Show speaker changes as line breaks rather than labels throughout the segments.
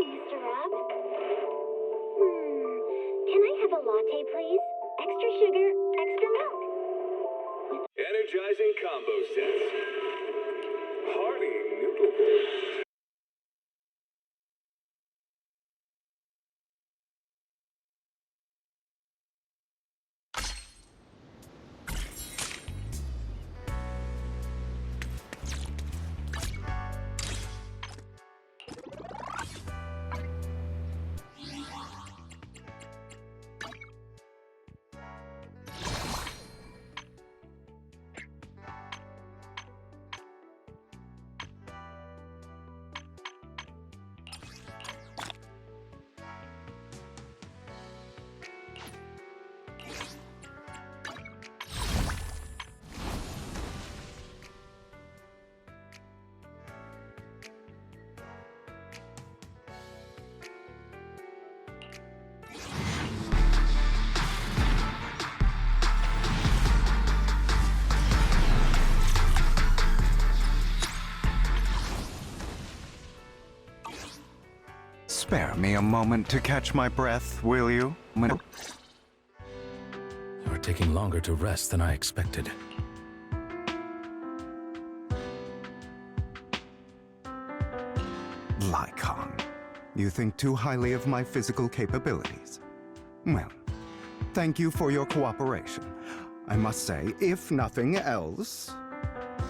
Mr. Rob. Can I have a latte, please? Extra sugar, extra milk.
Energizing combo sets. Hearty noodle.
Spare me a moment to catch my breath, will you?
You're taking longer to rest than I expected.
Lycon, you think too highly of my physical capabilities. Well, thank you for your cooperation. I must say, if nothing else,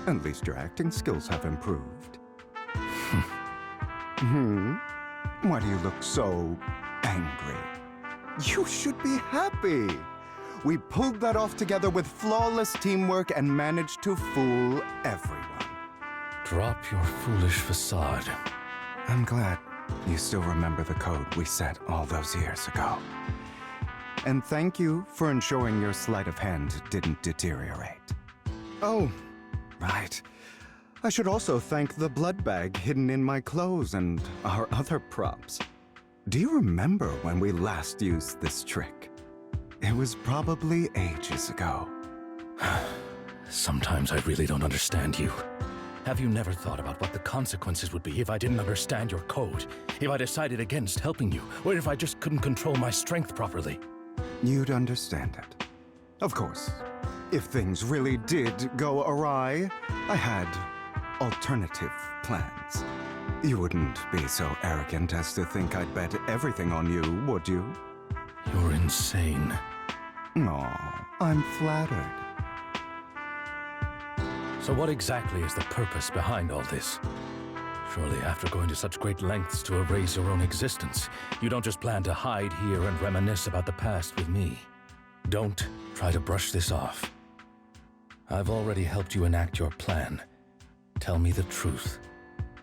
at least your acting skills have improved. Why do you look so angry? You should be happy. We pulled that off together with flawless teamwork and managed to fool everyone.
Drop your foolish facade.
I'm glad you still remember the code we set all those years ago. And thank you for ensuring your sleight of hand didn't deteriorate. Oh, right. I should also thank the blood bag hidden in my clothes and our other props. Do you remember when we last used this trick? It was probably ages ago.
Sometimes I really don't understand you. Have you never thought about what the consequences would be if I didn't understand your code? If I decided against helping you? Or if I just couldn't control my strength properly?
You'd understand it. Of course, if things really did go awry, I had alternative plans. You wouldn't be so arrogant as to think I'd bet everything on you, would you?
You're insane.
Aw, I'm flattered.
So what exactly is the purpose behind all this? Surely after going to such great lengths to erase your own existence, you don't just plan to hide here and reminisce about the past with me. Don't try to brush this off. I've already helped you enact your plan. Tell me the truth.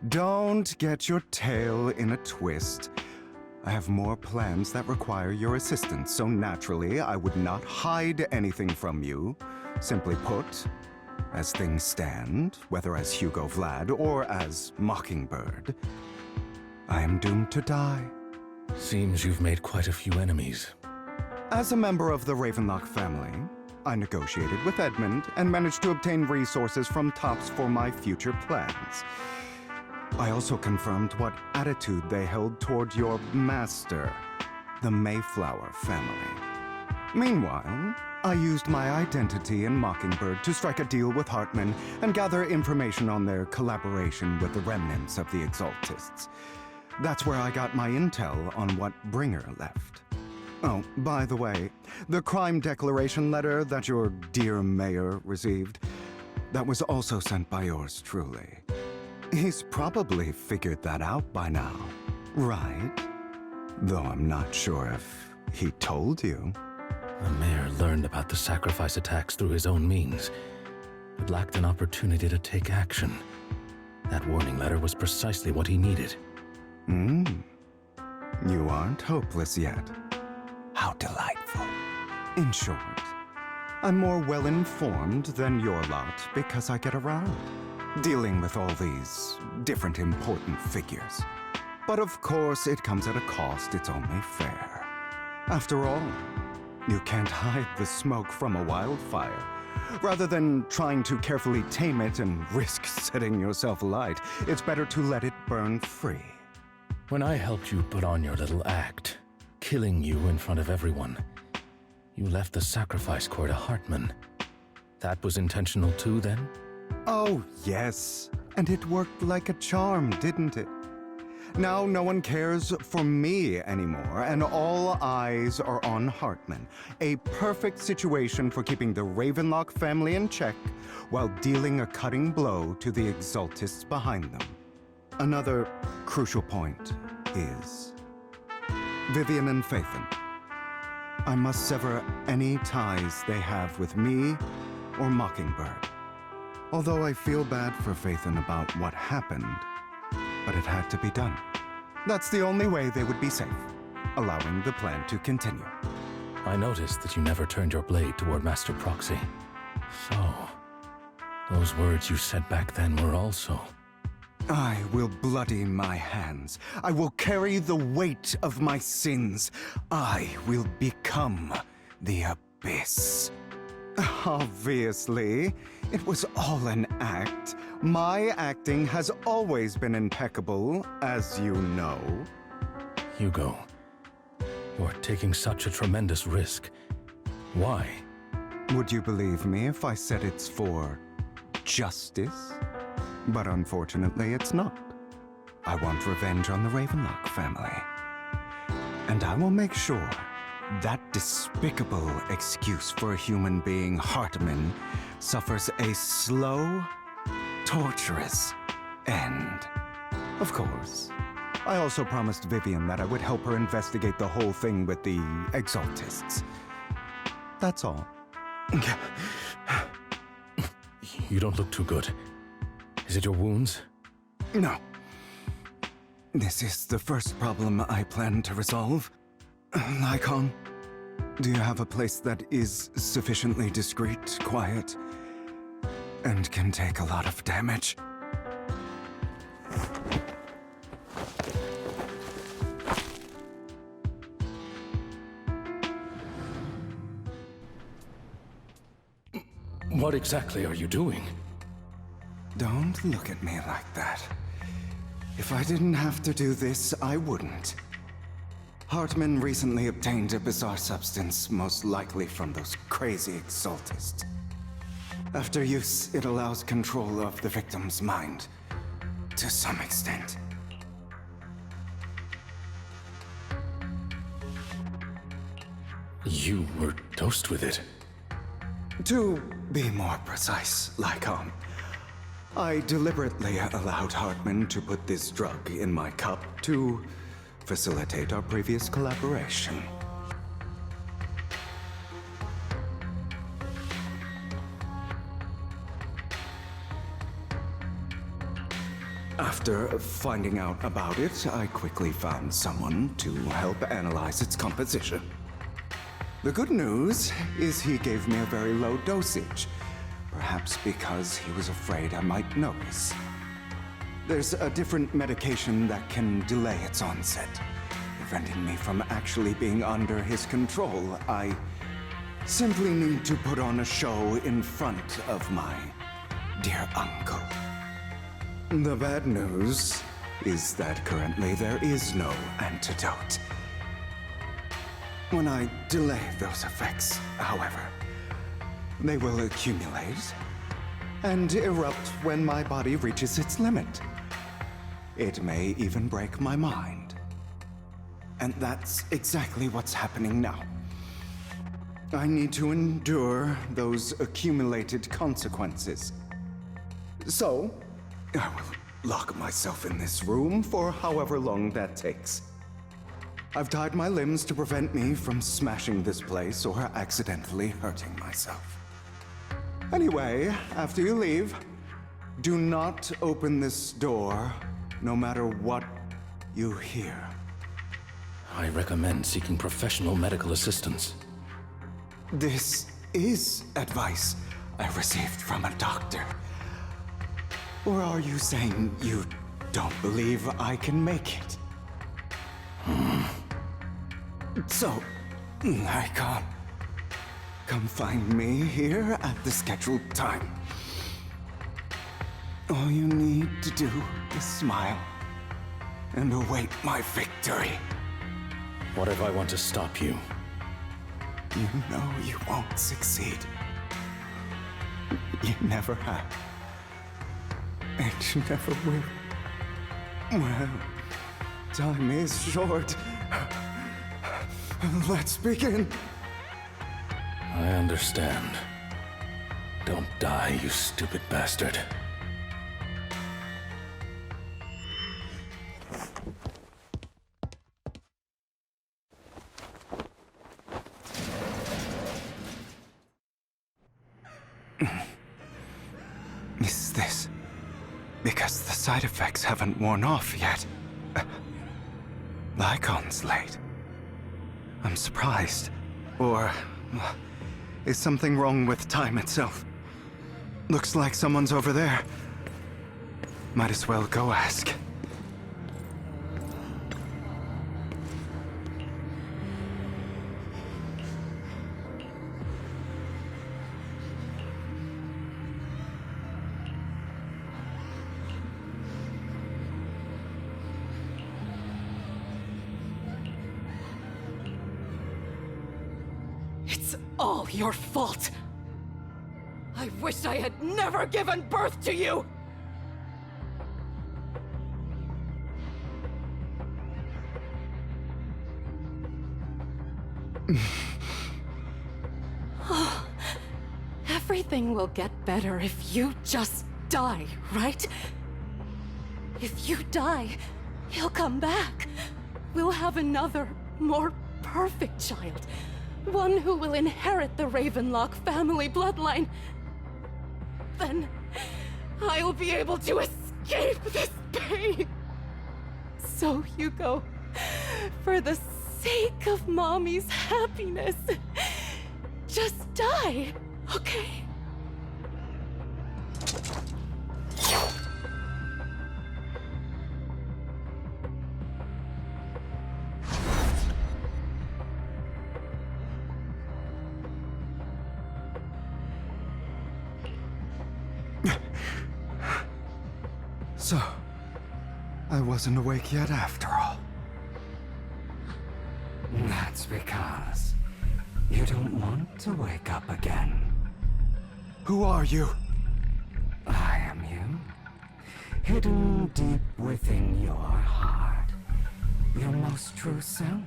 Don't get your tail in a twist. I have more plans that require your assistance, so naturally I would not hide anything from you. Simply put, as things stand, whether as Hugo Vlad or as Mockingbird, I am doomed to die.
Seems you've made quite a few enemies.
As a member of the Ravenlock family, I negotiated with Edmund and managed to obtain resources from Tops for my future plans. I also confirmed what attitude they held toward your master, the Mayflower family. Meanwhile, I used my identity in Mockingbird to strike a deal with Hartman and gather information on their collaboration with the remnants of the Exaltists. That's where I got my intel on what Bringer left. Oh, by the way, the crime declaration letter that your dear mayor received, that was also sent by yours truly. He's probably figured that out by now, right? Though I'm not sure if he told you.
The mayor learned about the sacrifice attacks through his own means, but lacked an opportunity to take action. That warning letter was precisely what he needed.
You aren't hopeless yet. How delightful. In short, I'm more well-informed than your lot because I get around, dealing with all these different important figures. But of course, it comes at a cost, it's only fair. After all, you can't hide the smoke from a wildfire. Rather than trying to carefully tame it and risk setting yourself alight, it's better to let it burn free.
When I helped you put on your little act, killing you in front of everyone, you left the sacrifice core to Hartman. That was intentional too, then?
Oh, yes. And it worked like a charm, didn't it? Now no one cares for me anymore, and all eyes are on Hartman. A perfect situation for keeping the Ravenlock family in check while dealing a cutting blow to the Exaltists behind them. Another crucial point is Vivian and Phaethon. I must sever any ties they have with me or Mockingbird. Although I feel bad for Phaethon about what happened, but it had to be done. That's the only way they would be safe, allowing the plan to continue.
I noticed that you never turned your blade toward Master Proxy. So, those words you said back then were also...
I will bloody my hands. I will carry the weight of my sins. I will become the Abyss. Obviously, it was all an act. My acting has always been impeccable, as you know.
Hugo, you're taking such a tremendous risk. Why?
Would you believe me if I said it's for justice? But unfortunately, it's not. I want revenge on the Ravenlock family. And I will make sure that despicable excuse for a human being, Hartman, suffers a slow, torturous end. Of course. I also promised Vivian that I would help her investigate the whole thing with the Exaltists. That's all.
You don't look too good. Is it your wounds?
No. This is the first problem I plan to resolve. Lycon, do you have a place that is sufficiently discreet, quiet, and can take a lot of damage?
What exactly are you doing?
Don't look at me like that. If I didn't have to do this, I wouldn't. Hartman recently obtained a bizarre substance, most likely from those crazy Exaltists. After use, it allows control of the victim's mind, to some extent.
You were dosed with it.
To be more precise, Lycon, I deliberately allowed Hartman to put this drug in my cup to facilitate our previous collaboration. After finding out about it, I quickly found someone to help analyze its composition. The good news is he gave me a very low dosage, perhaps because he was afraid I might notice. There's a different medication that can delay its onset, preventing me from actually being under his control. I simply need to put on a show in front of my dear uncle. The bad news is that currently there is no antidote. When I delay those effects, however, they will accumulate and erupt when my body reaches its limit. It may even break my mind. And that's exactly what's happening now. I need to endure those accumulated consequences. So, I will lock myself in this room for however long that takes. I've tied my limbs to prevent me from smashing this place or accidentally hurting myself. Anyway, after you leave, do not open this door, no matter what you hear.
I recommend seeking professional medical assistance.
This is advice I received from a doctor. Or are you saying you don't believe I can make it? So, I can't. Come find me here at the scheduled time. All you need to do is smile. and await my victory.
What if I want to stop you?
You know you won't succeed. You never have. And you never will. Well, time is short. Let's begin.
I understand. Don't die, you stupid bastard.
Is this because the side effects haven't worn off yet? Lycon's late. I'm surprised. Or is something wrong with time itself? Looks like someone's over there. Might as well go ask.
It's all your fault! I wish I had never given birth to you! Oh, everything will get better if you just die, right? If you die, he'll come back. We'll have another, more perfect child. One who will inherit the Ravenlock family bloodline. Then I'll be able to escape this pain. So, Hugo, for the sake of Mommy's happiness, just die, okay?
So, I wasn't awake yet after all.
That's because you don't want to wake up again.
Who are you?
I am you. Hidden deep within your heart. Your most true self.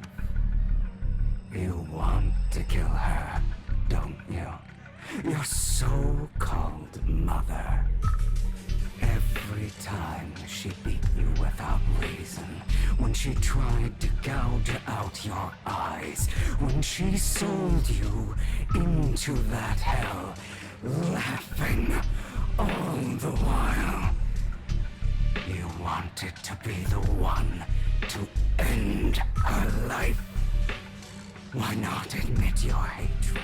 You want to kill her, don't you? Your so-called mother. Every time she beat you without reason, when she tried to gouge out your eyes, when she sold you into that hell, laughing all the while. You wanted to be the one to end her life. Why not admit your hatred?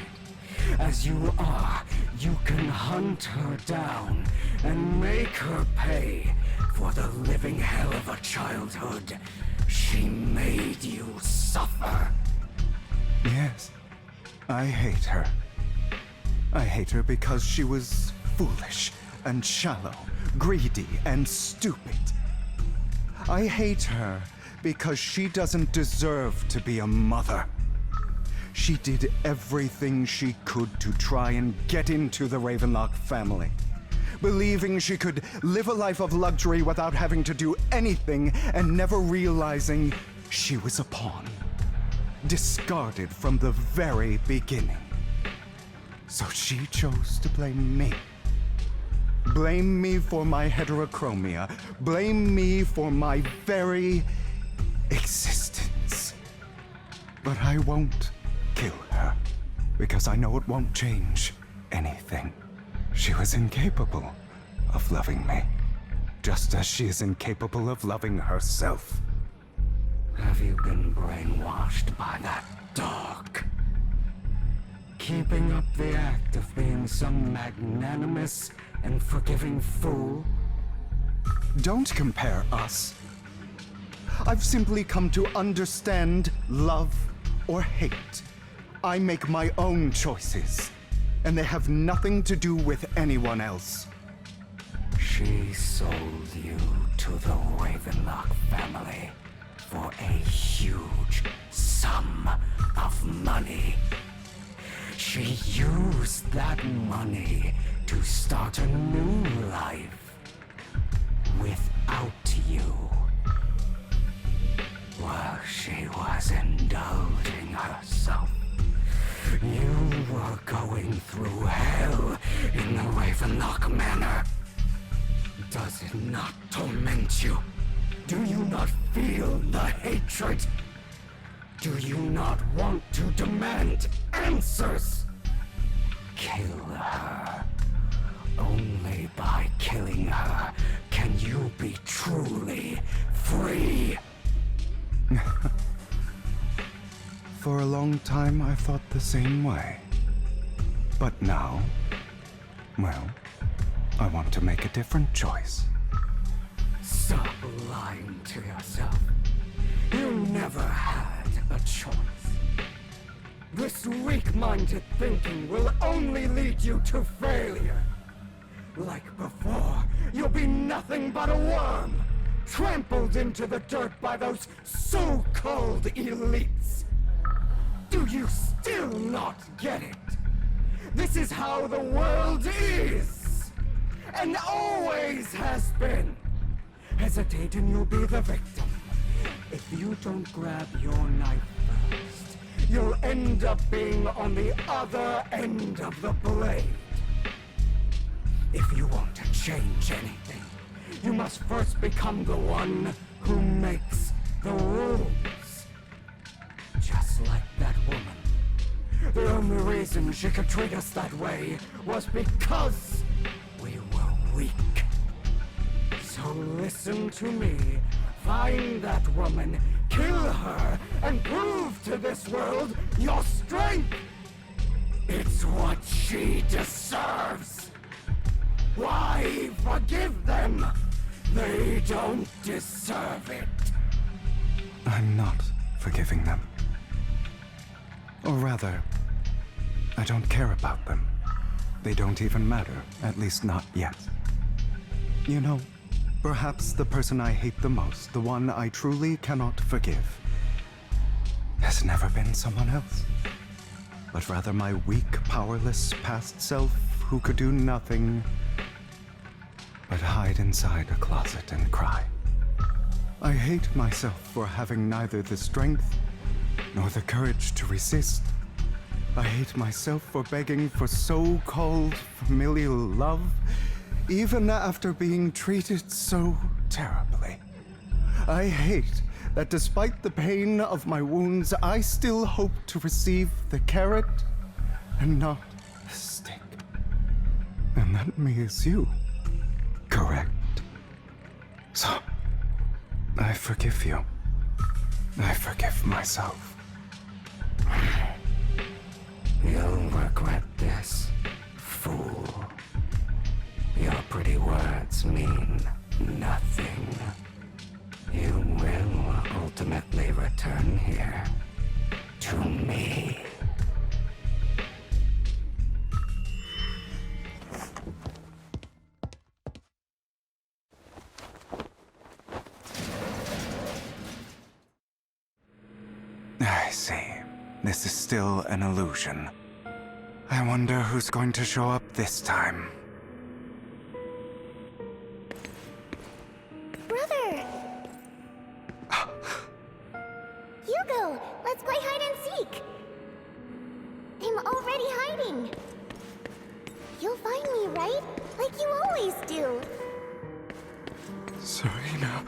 As you are, you can hunt her down and make her pay for the living hell of a childhood she made you suffer.
Yes, I hate her. I hate her because she was foolish and shallow, greedy and stupid. I hate her because she doesn't deserve to be a mother. She did everything she could to try and get into the Ravenlock family, believing she could live a life of luxury without having to do anything and never realizing she was a pawn, discarded from the very beginning. So she chose to blame me. Blame me for my heterochromia. Blame me for my very existence. But I won't kill her, because I know it won't change anything. She was incapable of loving me, just as she is incapable of loving herself.
Have you been brainwashed by that dog? Keeping up the act of being some magnanimous and forgiving fool?
Don't compare us. I've simply come to understand love or hate. I make my own choices, and they have nothing to do with anyone else.
She sold you to to the Ravenlock family for a huge sum of money. She used that money to start a new life without you. While she was indulging herself, you were going through hell in the Ravenlock Manor. Does it not torment you? Do you not feel the hatred? Do you not want to demand answers? Kill her. Only by killing her can you be truly free.
For a long time, I thought the same way. But now, well, I want to make a different choice.
Stop lying to yourself. You never had a choice. This weak-minded thinking will only lead you to failure. Like before, you'll be nothing but a worm, trampled into the dirt by those so-called elites. Do you still not get it? This is how the world is, and always has been. Hesitate and you'll be the victim. If you don't grab your knife first, you'll end up being on the other end of the blade. If you want to change anything, you must first become the one who makes the rules. Just like that woman. The only reason she could treat us that way was because we were weak. So listen to me. Find that woman, kill her, and prove to this world your strength! It's what she deserves! Why forgive them? They don't deserve it.
I'm not forgiving them. Or rather, I don't care about them. They don't even matter, at least not yet. You know, perhaps the person I hate the most, the one I truly cannot forgive, has never been someone else, but rather my weak, powerless past self who could do nothing but hide inside a closet and cry. I hate myself for having neither the strength nor the courage to resist. I hate myself for begging for so-called familial love, even after being treated so terribly. I hate that despite the pain of my wounds, I still hope to receive the carrot and not the stick. And that me is you, correct? So, I forgive you. I forgive myself.
You'll regret this, fool. Your pretty words mean nothing. You will ultimately return here to me.
I see. This is still an illusion. I wonder who's going to show up this time.
Brother! Hugo, let's play hide and seek! I'm already hiding! You'll find me, right? Like you always do!
Serena.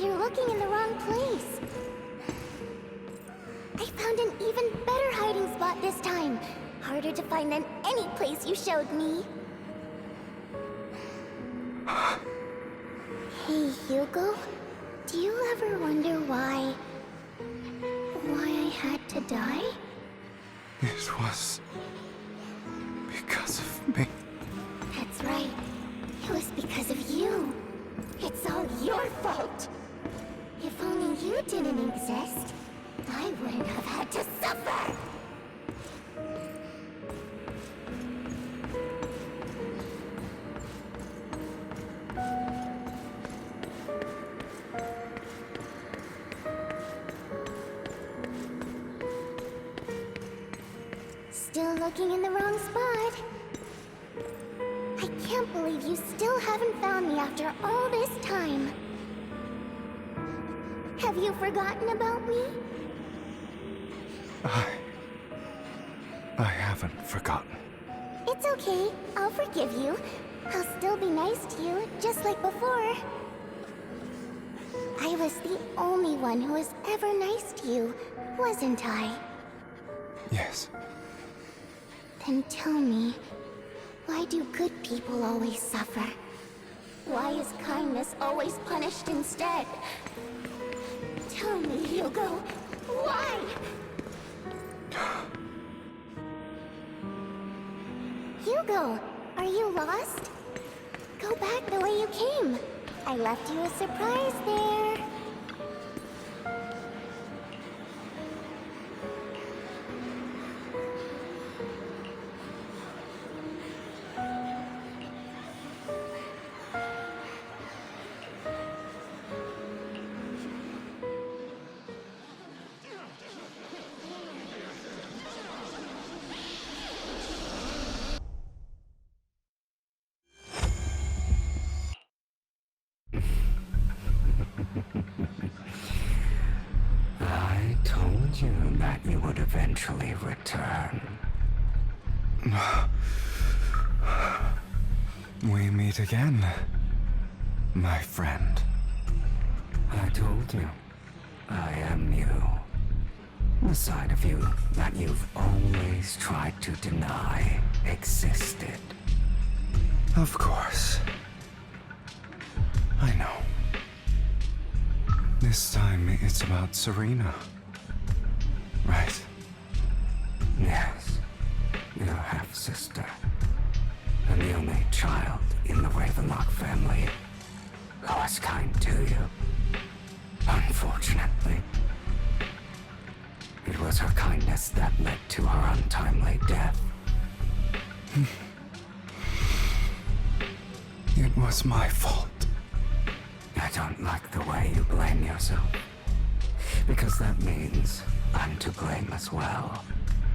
You're looking in the wrong place. I found an even better hiding spot this time. Harder to find than any place you showed me. Hey, Hugo. Do you ever wonder why I had to die?
It was because of me.
That's right. It was because of you. It's all you. didn't exist, I wouldn't have had to suffer! Still looking in the wrong spot. I can't believe you still haven't found me after all this time. Have you forgotten about me?
I haven't forgotten.
It's okay. I'll forgive you. I'll still be nice to you, just like before. I was the only one who was ever nice to you, wasn't I?
Yes.
Then tell me, why do good people always suffer? Why is kindness always punished instead? Tell me, Hugo, why? Hugo, are you lost? Go back the way you came. I left you a surprise there.
I told you that you would eventually return.
We meet again, my friend.
I told you, I am you. The side of you that you've always tried to deny existed.
Of course. I know. This time it's about Serena. Right.
Yes, your half-sister. And the only child in the Ravenlock family who was kind to you. Unfortunately, it was her kindness that led to her untimely death.
It was my fault.
I don't like the way you blame yourself. Because that means I'm to blame as well.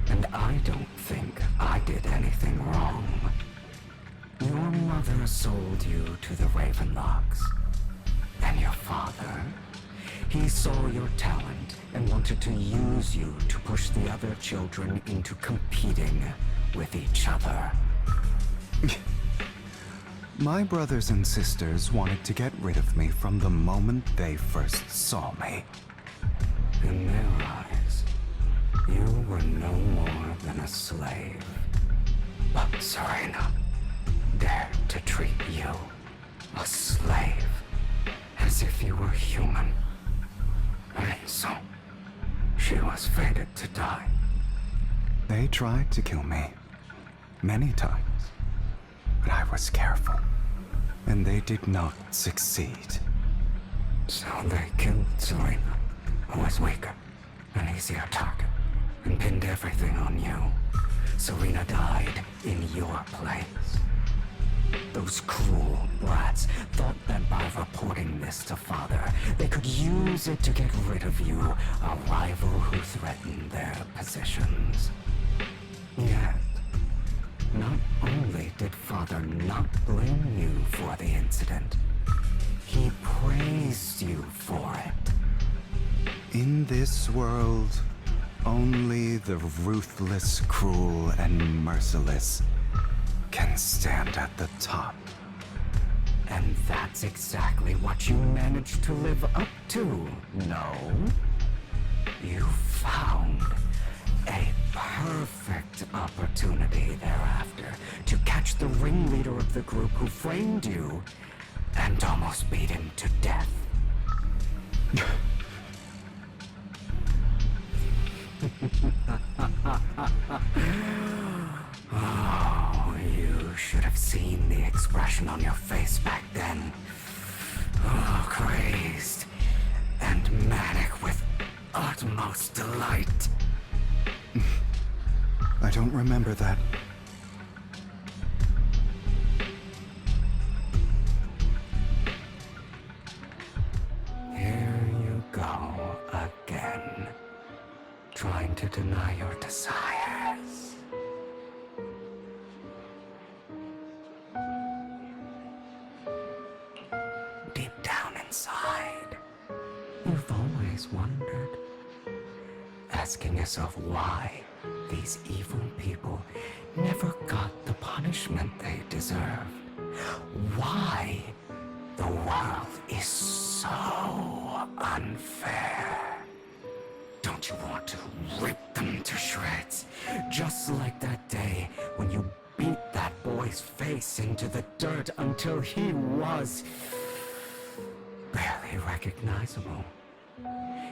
And I don't think I did anything wrong. Your mother sold you to the Ravenlocks. And your father, he saw your talent and wanted to use you to push the other children into competing with each other.
My brothers and sisters wanted to get rid of me from the moment they first saw me.
In their eyes, you were no more than a slave. But Serena dared to treat you, a slave, as if you were human. And so, she was fated to die.
They tried to kill me many times, but I was careful, and they did not succeed.
So they killed Serena, who was weaker, an easier target, and pinned everything on you. Serena died in your place. Those cruel brats thought that by reporting this to Father, they could use it to get rid of you, a rival who threatened their positions. Yet, not only did Father not blame you for the incident, he praised you for it.
In this world, only the ruthless, cruel, and merciless can stand at the top.
And that's exactly what you managed to live up to, no? You found a perfect opportunity thereafter to catch the ringleader of the group who framed you and almost beat him to death. Oh, you should have seen the expression on your face back then. Oh, crazed and manic with utmost delight.
I don't remember that.
Here you go again, trying to deny your desires. Deep down inside, you've always wondered, asking yourself why these evil people never got the punishment they deserved. Why the world is so unfair. Don't you want to rip them to shreds? Just like that day when you beat that boy's face into the dirt until he was barely recognizable.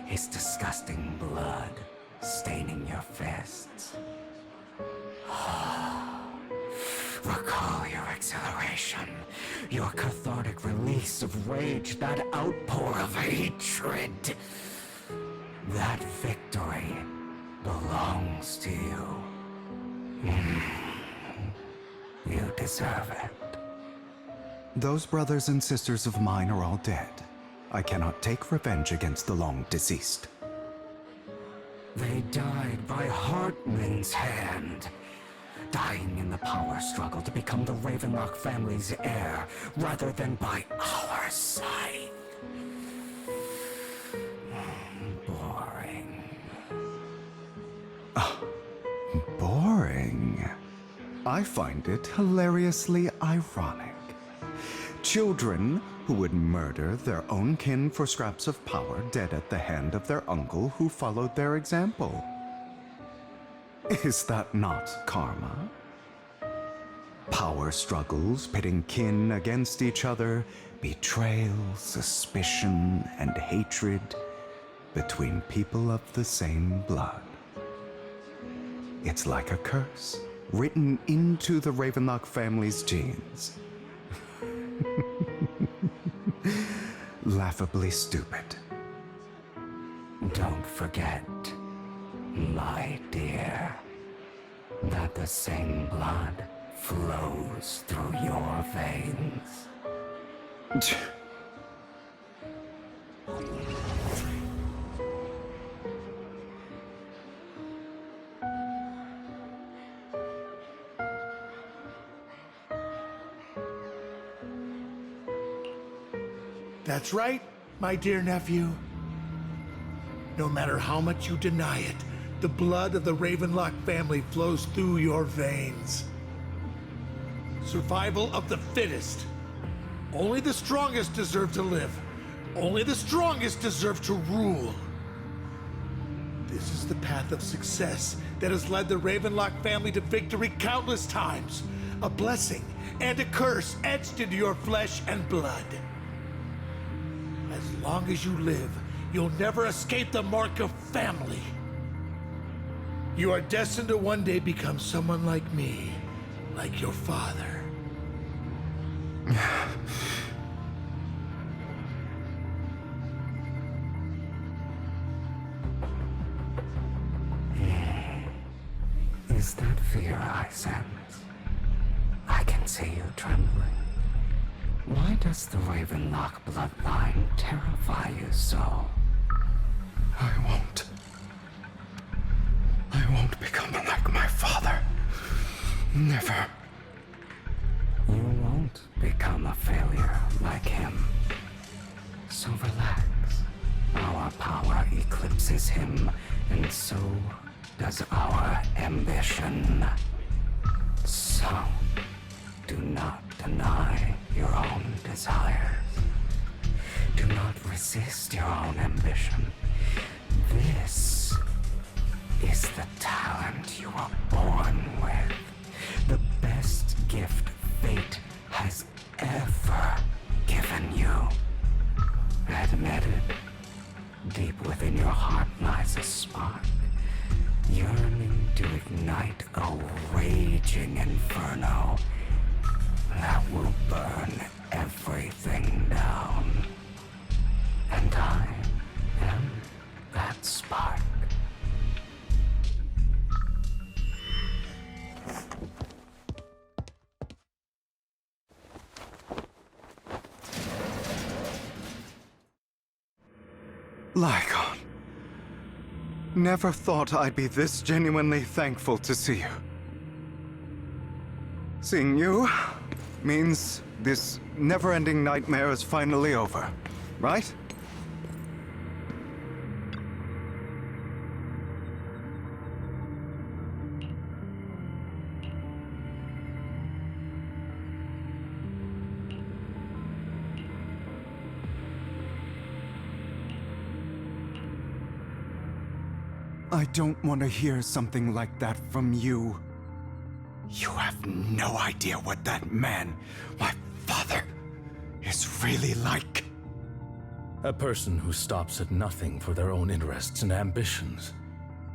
His disgusting blood staining your fists. Recall your exhilaration, your cathartic release of rage, that outpour of hatred. That victory belongs to you. You deserve it.
Those brothers and sisters of mine are all dead. I cannot take revenge against the long deceased.
They died by Hartman's hand, dying in the power struggle to become the Ravenlock family's heir, rather than by our side. Boring.
Boring. I find it hilariously ironic. Children who would murder their own kin for scraps of power dead at the hand of their uncle who followed their example. Is that not karma? Power struggles pitting kin against each other, betrayal, suspicion, and hatred between people of the same blood. It's like a curse written into the Ravenlock family's genes. Laughably stupid.
Don't forget, my dear, that the same blood flows through your veins.
That's right, my dear nephew. No matter how much you deny it, the blood of the Ravenlock family flows through your veins. Survival of the fittest. Only the strongest deserve to live. Only the strongest deserve to rule. This is the path of success that has led the Ravenlock family to victory countless times. A blessing and a curse etched into your flesh and blood. As long as you live, you'll never escape the mark of family. You are destined to one day become someone like me, like your father.
Is that fear I sense? I can see you trembling. Why does the Ravenlock bloodline terrify you so?
I won't become like my father. Never.
You won't become a failure like him. So relax. Our power eclipses him, and so does our ambition. So, do not deny your own desires. Do not resist your own ambition. This is the talent you were born with. The best gift fate has ever given you. Admit it. Deep within your heart lies a spark, yearning to ignite a raging inferno that will burn everything down. And I am that spark.
Lycon. Never thought I'd be this genuinely thankful to see you. Seeing you means this never-ending nightmare is finally over, right? I don't want to hear something like that from you. You have no idea what that man, my father, is really like.
A person who stops at nothing for their own interests and ambitions.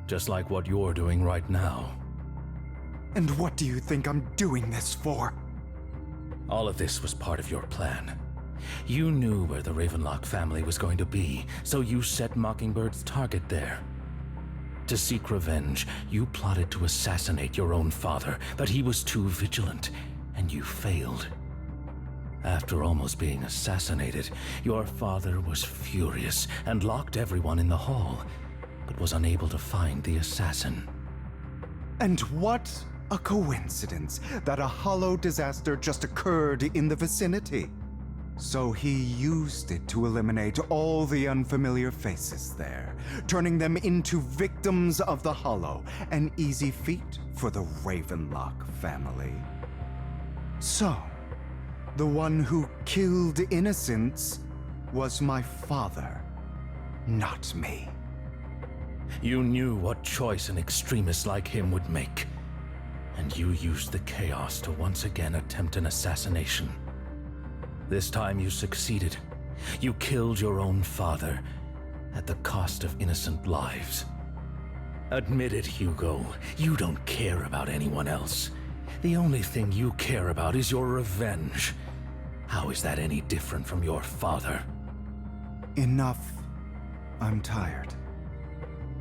Just like what you're doing right now.
And what do you think I'm doing this for?
All of this was part of your plan. You knew where the Ravenlock family was going to be, so you set Mockingbird's target there. To seek revenge, you plotted to assassinate your own father, but he was too vigilant, and you failed. After almost being assassinated, your father was furious and locked everyone in the hall, but was unable to find the assassin.
And what a coincidence that a hollow disaster just occurred in the vicinity. So he used it to eliminate all the unfamiliar faces there, turning them into victims of the Hollow, an easy feat for the Ravenlock family. So, the one who killed innocents was my father, not me.
You knew what choice an extremist like him would make, and you used the chaos to once again attempt an assassination. This time you succeeded. You killed your own father, at the cost of innocent lives. Admit it, Hugo. You don't care about anyone else. The only thing you care about is your revenge. How is that any different from your father?
Enough. I'm tired.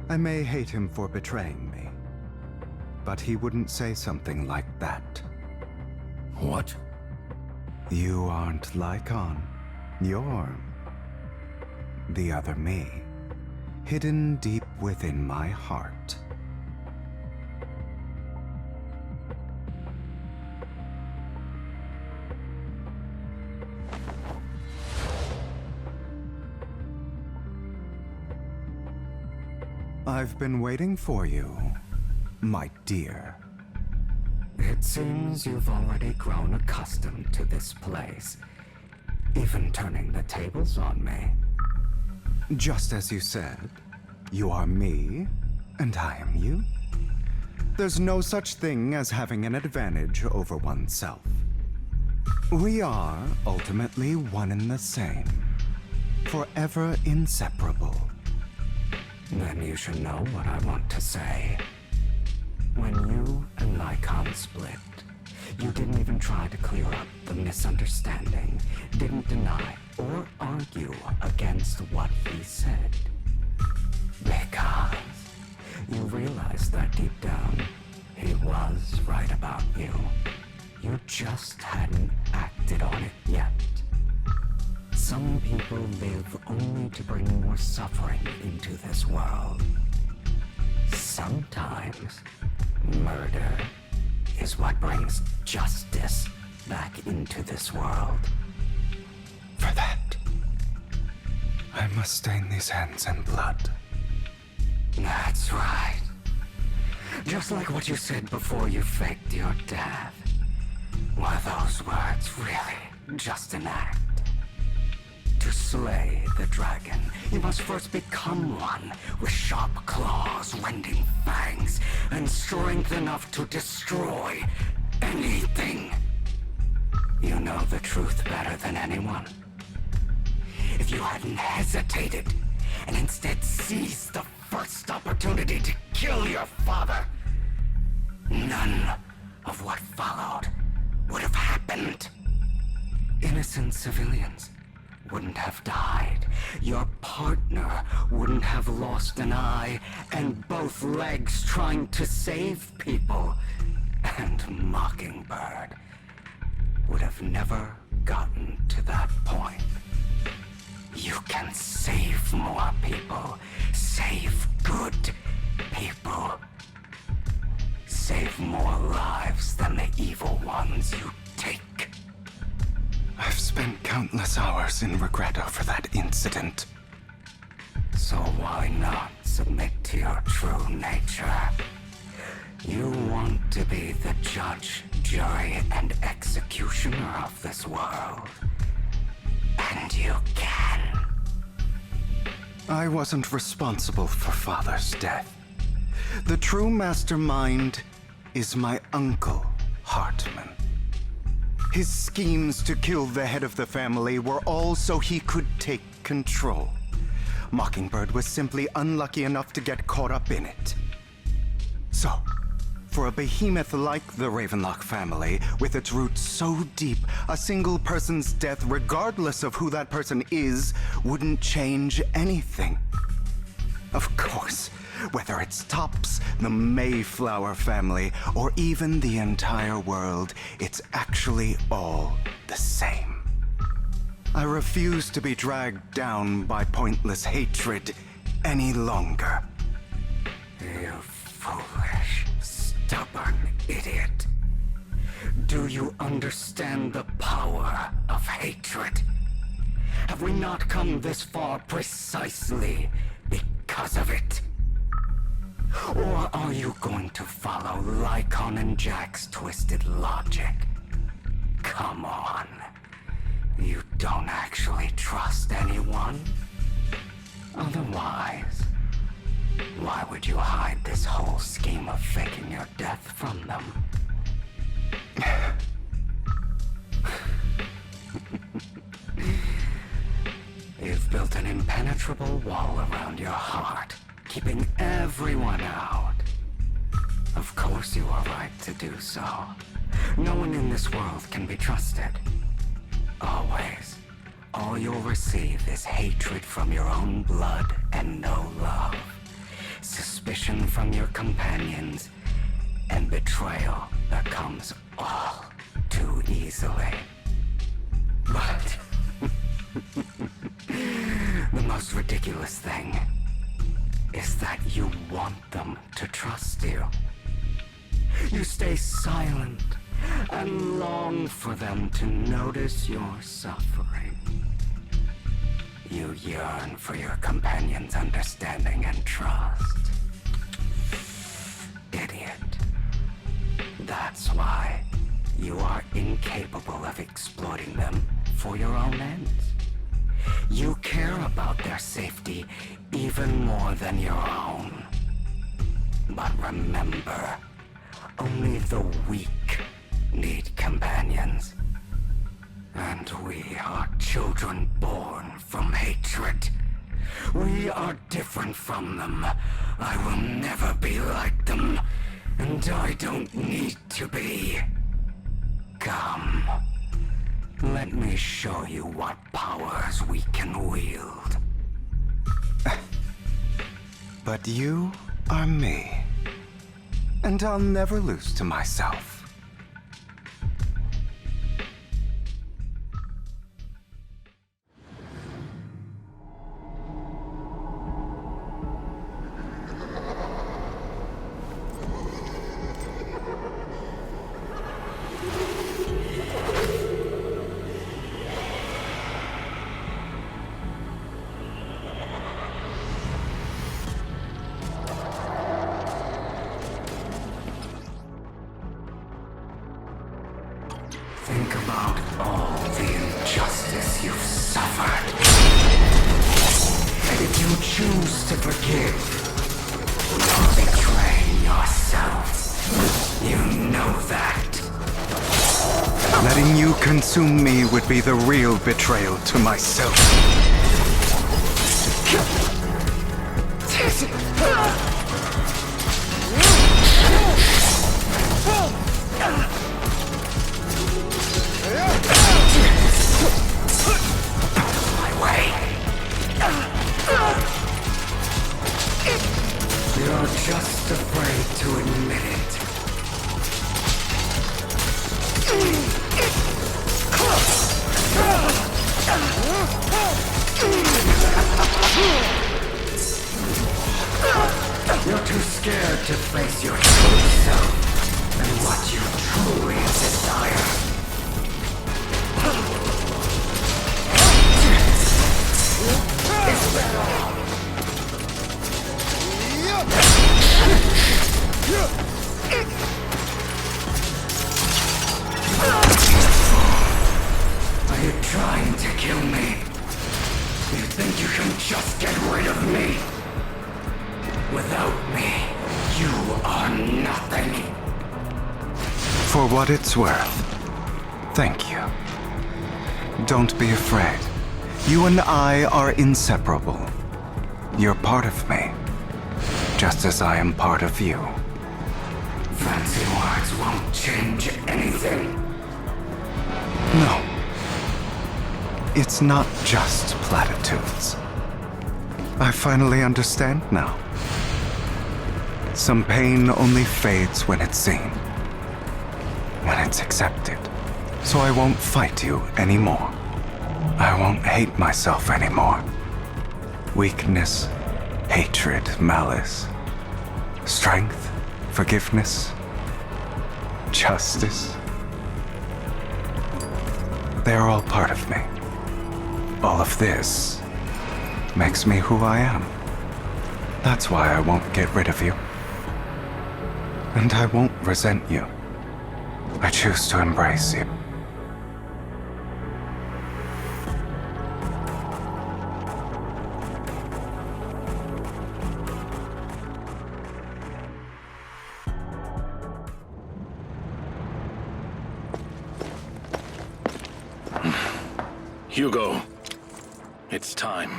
I may hate him for betraying me, but he wouldn't say something like that.
What?
You aren't Lycon. You're the other me, hidden deep within my heart. I've been waiting for you, my dear.
It seems you've already grown accustomed to this place, even turning the tables on me.
Just as you said, you are me, and I am you. There's no such thing as having an advantage over oneself. We are ultimately one and the same, forever inseparable.
Then you should know what I want to say. When you and Lycon split, you didn't even try to clear up the misunderstanding, didn't deny or argue against what he said. Because you realized that deep down, he was right about you. You just hadn't acted on it yet. Some people live only to bring more suffering into this world. Sometimes, murder is what brings justice back into this world.
For that, I must stain these hands in blood.
That's right. Just like what you said before you faked your death. Were those words really just an act? To slay the dragon, you must first become one with sharp claws, rending fangs, and strength enough to destroy anything. You know the truth better than anyone. If you hadn't hesitated and instead seized the first opportunity to kill your father, none of what followed would have happened. Innocent civilians wouldn't have died. Your partner wouldn't have lost an eye and both legs trying to save people. And Mockingbird would have never gotten to that point. You can save more people. Save good people. Save more lives than the evil ones you take.
I've spent countless hours in regret over that incident.
So why not submit to your true nature? You want to be the judge, jury, and executioner of this world. And you can.
I wasn't responsible for Father's death. The true mastermind is my uncle, Hartman. His schemes to kill the head of the family were all so he could take control. Mockingbird was simply unlucky enough to get caught up in it. So, for a behemoth like the Ravenlock family, with its roots so deep, a single person's death, regardless of who that person is, wouldn't change anything. Of course, whether it's Tops, the Mayflower family, or even the entire world, it's actually all the same. I refuse to be dragged down by pointless hatred any longer.
You foolish, stubborn idiot. Do you understand the power of hatred? Have we not come this far precisely because of it? Or are you going to follow Lycon and Jack's twisted logic? Come on. You don't actually trust anyone? Otherwise, why would you hide this whole scheme of faking your death from them? You've built an impenetrable wall around your heart, keeping everyone out. Of course you are right to do so. No one in this world can be trusted. Always. All you'll receive is hatred from your own blood and no love. Suspicion from your companions, and betrayal that comes all too easily. But the most ridiculous thing is that you want them to trust you. You stay silent and long for them to notice your suffering. You yearn for your companion's understanding and trust. Idiot. That's why you are incapable of exploiting them for your own ends. You care about their safety even more than your own. But remember, only the weak need companions. And we are children born from hatred. We are different from them. I will never be like them, and I don't need to be. Come. Let me show you what powers we can wield.
But you are me. And I'll never lose to myself.
Think about all the injustice you've suffered. If you choose to forgive, you're betraying yourself. You know that.
Letting you consume me would be the real betrayal to myself.
You're just afraid to admit it. You're too scared to face your true self and what you truly desire. Are you trying to kill me? You think you can just get rid of me? Without me, you are nothing.
For what it's worth, thank you. Don't be afraid. You and I are inseparable. You're part of me, just as I am part of you.
Fancy words won't change anything.
No. It's not just platitudes. I finally understand now. Some pain only fades when it's seen, when it's accepted. So I won't fight you anymore. I won't hate myself anymore. Weakness, hatred, malice, strength, forgiveness, justice. They're all part of me. All of this makes me who I am. That's why I won't get rid of you. And I won't resent you. I choose to embrace you.
Hugo, it's time.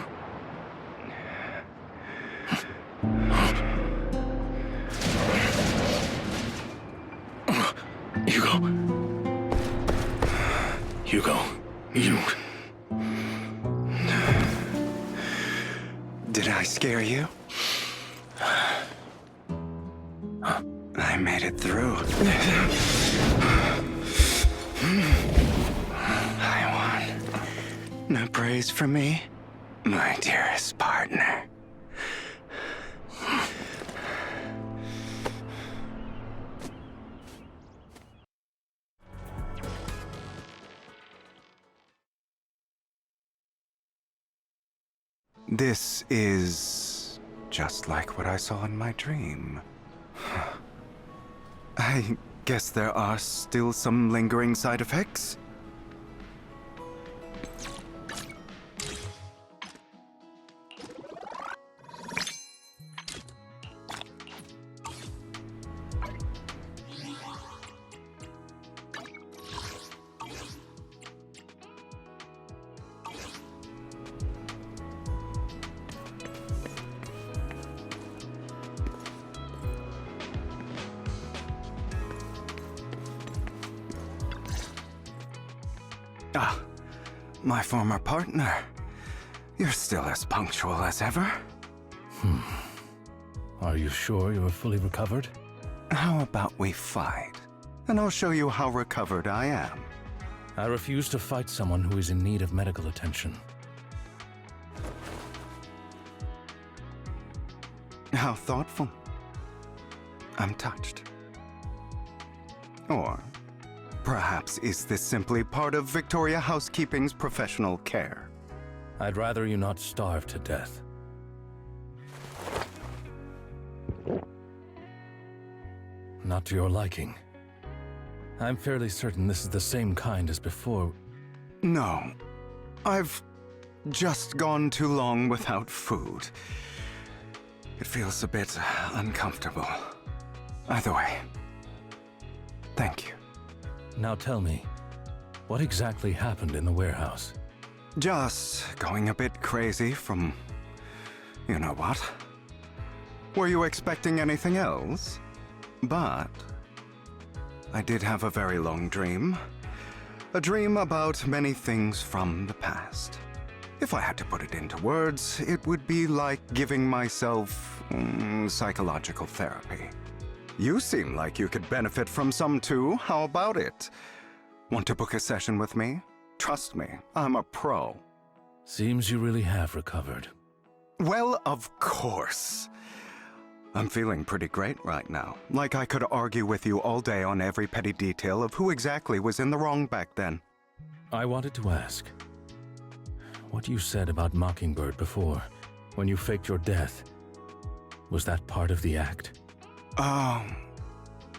Hugo, you...
Did I scare you? I made it through. I won. No praise for me, my dearest partner. This is just like what I saw in my dream. I guess there are still some lingering side effects. Ah, my former partner. You're still as punctual as ever.
Are you sure you're fully recovered?
How about we fight? And I'll show you how recovered I am.
I refuse to fight someone who is in need of medical attention.
How thoughtful. I'm touched. Or perhaps is this simply part of Victoria Housekeeping's professional care?
I'd rather you not starve to death. Not to your liking. I'm fairly certain this is the same kind as before.
No. I've just gone too long without food. It feels a bit uncomfortable. Either way, thank you.
Now tell me, what exactly happened in the warehouse?
Just going a bit crazy from... you know what? Were you expecting anything else? But I did have a very long dream. A dream about many things from the past. If I had to put it into words, it would be like giving myself psychological therapy. You seem like you could benefit from some too. How about it? Want to book a session with me? Trust me, I'm a pro.
Seems you really have recovered.
Well, of course. I'm feeling pretty great right now. Like I could argue with you all day on every petty detail of who exactly was in the wrong back then.
I wanted to ask, what you said about Mockingbird before, when you faked your death, was that part of the act?
Oh,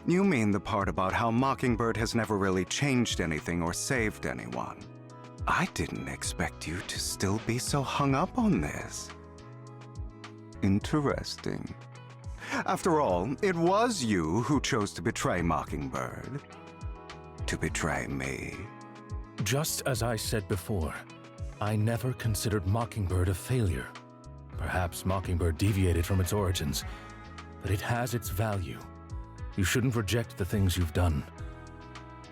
you mean the part about how Mockingbird has never really changed anything or saved anyone. I didn't expect you to still be so hung up on this. Interesting. After all, it was you who chose to betray Mockingbird. To betray me.
Just as I said before, I never considered Mockingbird a failure. Perhaps Mockingbird deviated from its origins, but it has its value. You shouldn't reject the things you've done.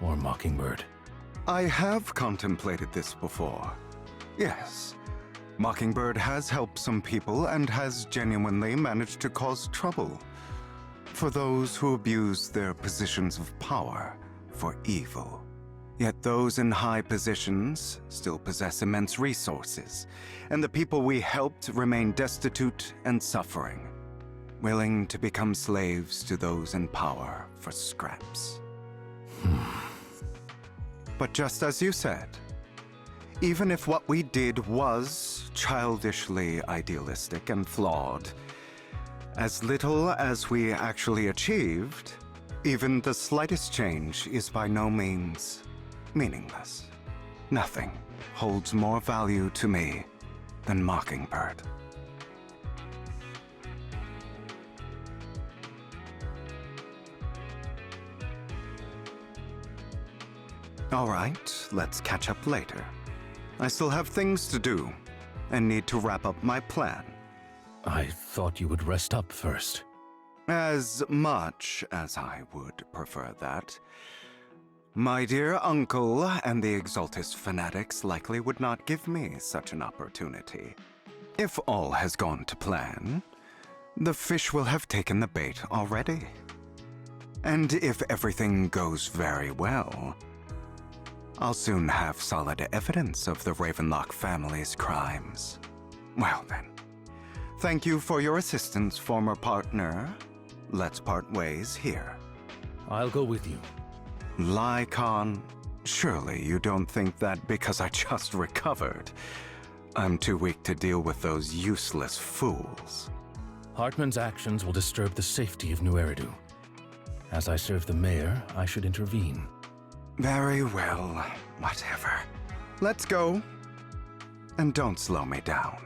Or Mockingbird.
I have contemplated this before. Yes. Mockingbird has helped some people and has genuinely managed to cause trouble for those who abuse their positions of power for evil. Yet those in high positions still possess immense resources, and the people we helped remain destitute and suffering, willing to become slaves to those in power for scraps. But just as you said, even if what we did was childishly idealistic and flawed, as little as we actually achieved, even the slightest change is by no means meaningless. Nothing holds more value to me than Mockingbird. All right, let's catch up later. I still have things to do, and need to wrap up my plan.
I thought you would rest up first.
As much as I would prefer that. My dear uncle and the Exaltus fanatics likely would not give me such an opportunity. If all has gone to plan, the fish will have taken the bait already. And if everything goes very well, I'll soon have solid evidence of the Ravenlock family's crimes. Well then, thank you for your assistance, former partner. Let's part ways here.
I'll go with you.
Lycon, surely you don't think that because I just recovered, I'm too weak to deal with those useless fools.
Hartman's actions will disturb the safety of New Eridu. As I serve the mayor, I should intervene.
Very well, whatever. Let's go. And don't slow me down.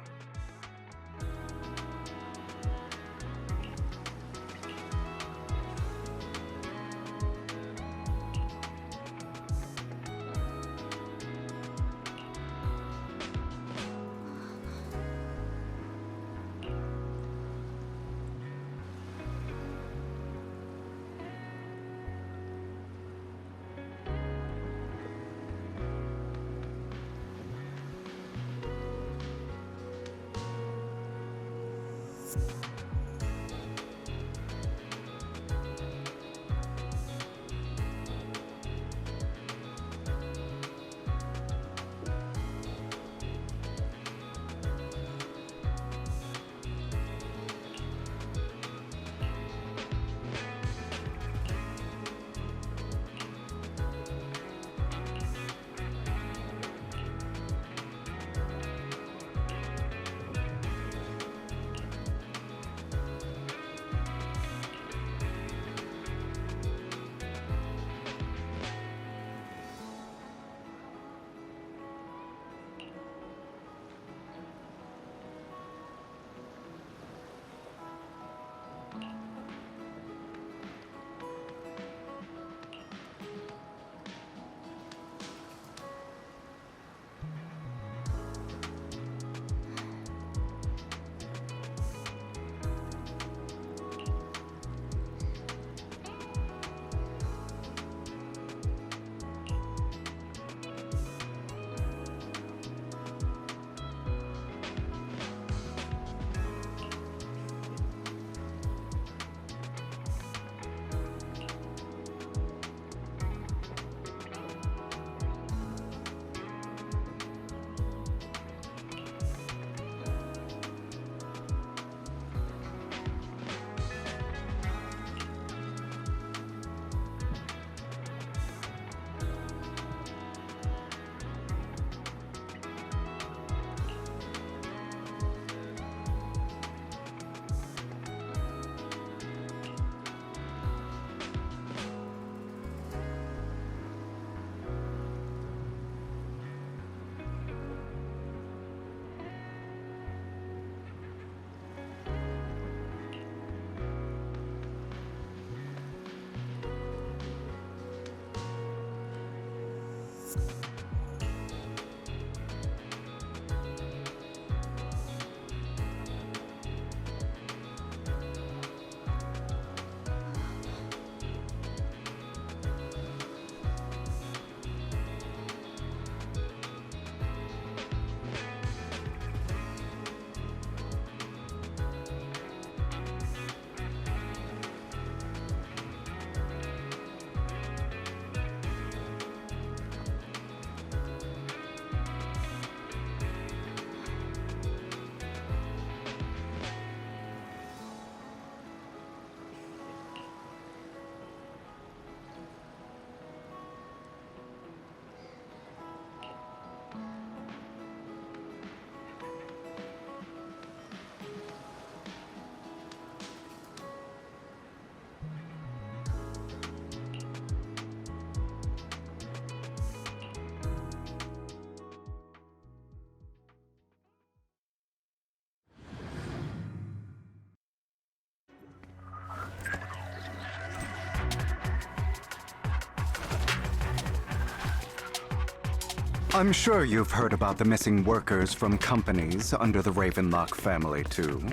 I'm sure you've heard about the missing workers from companies under the Ravenlock family, too.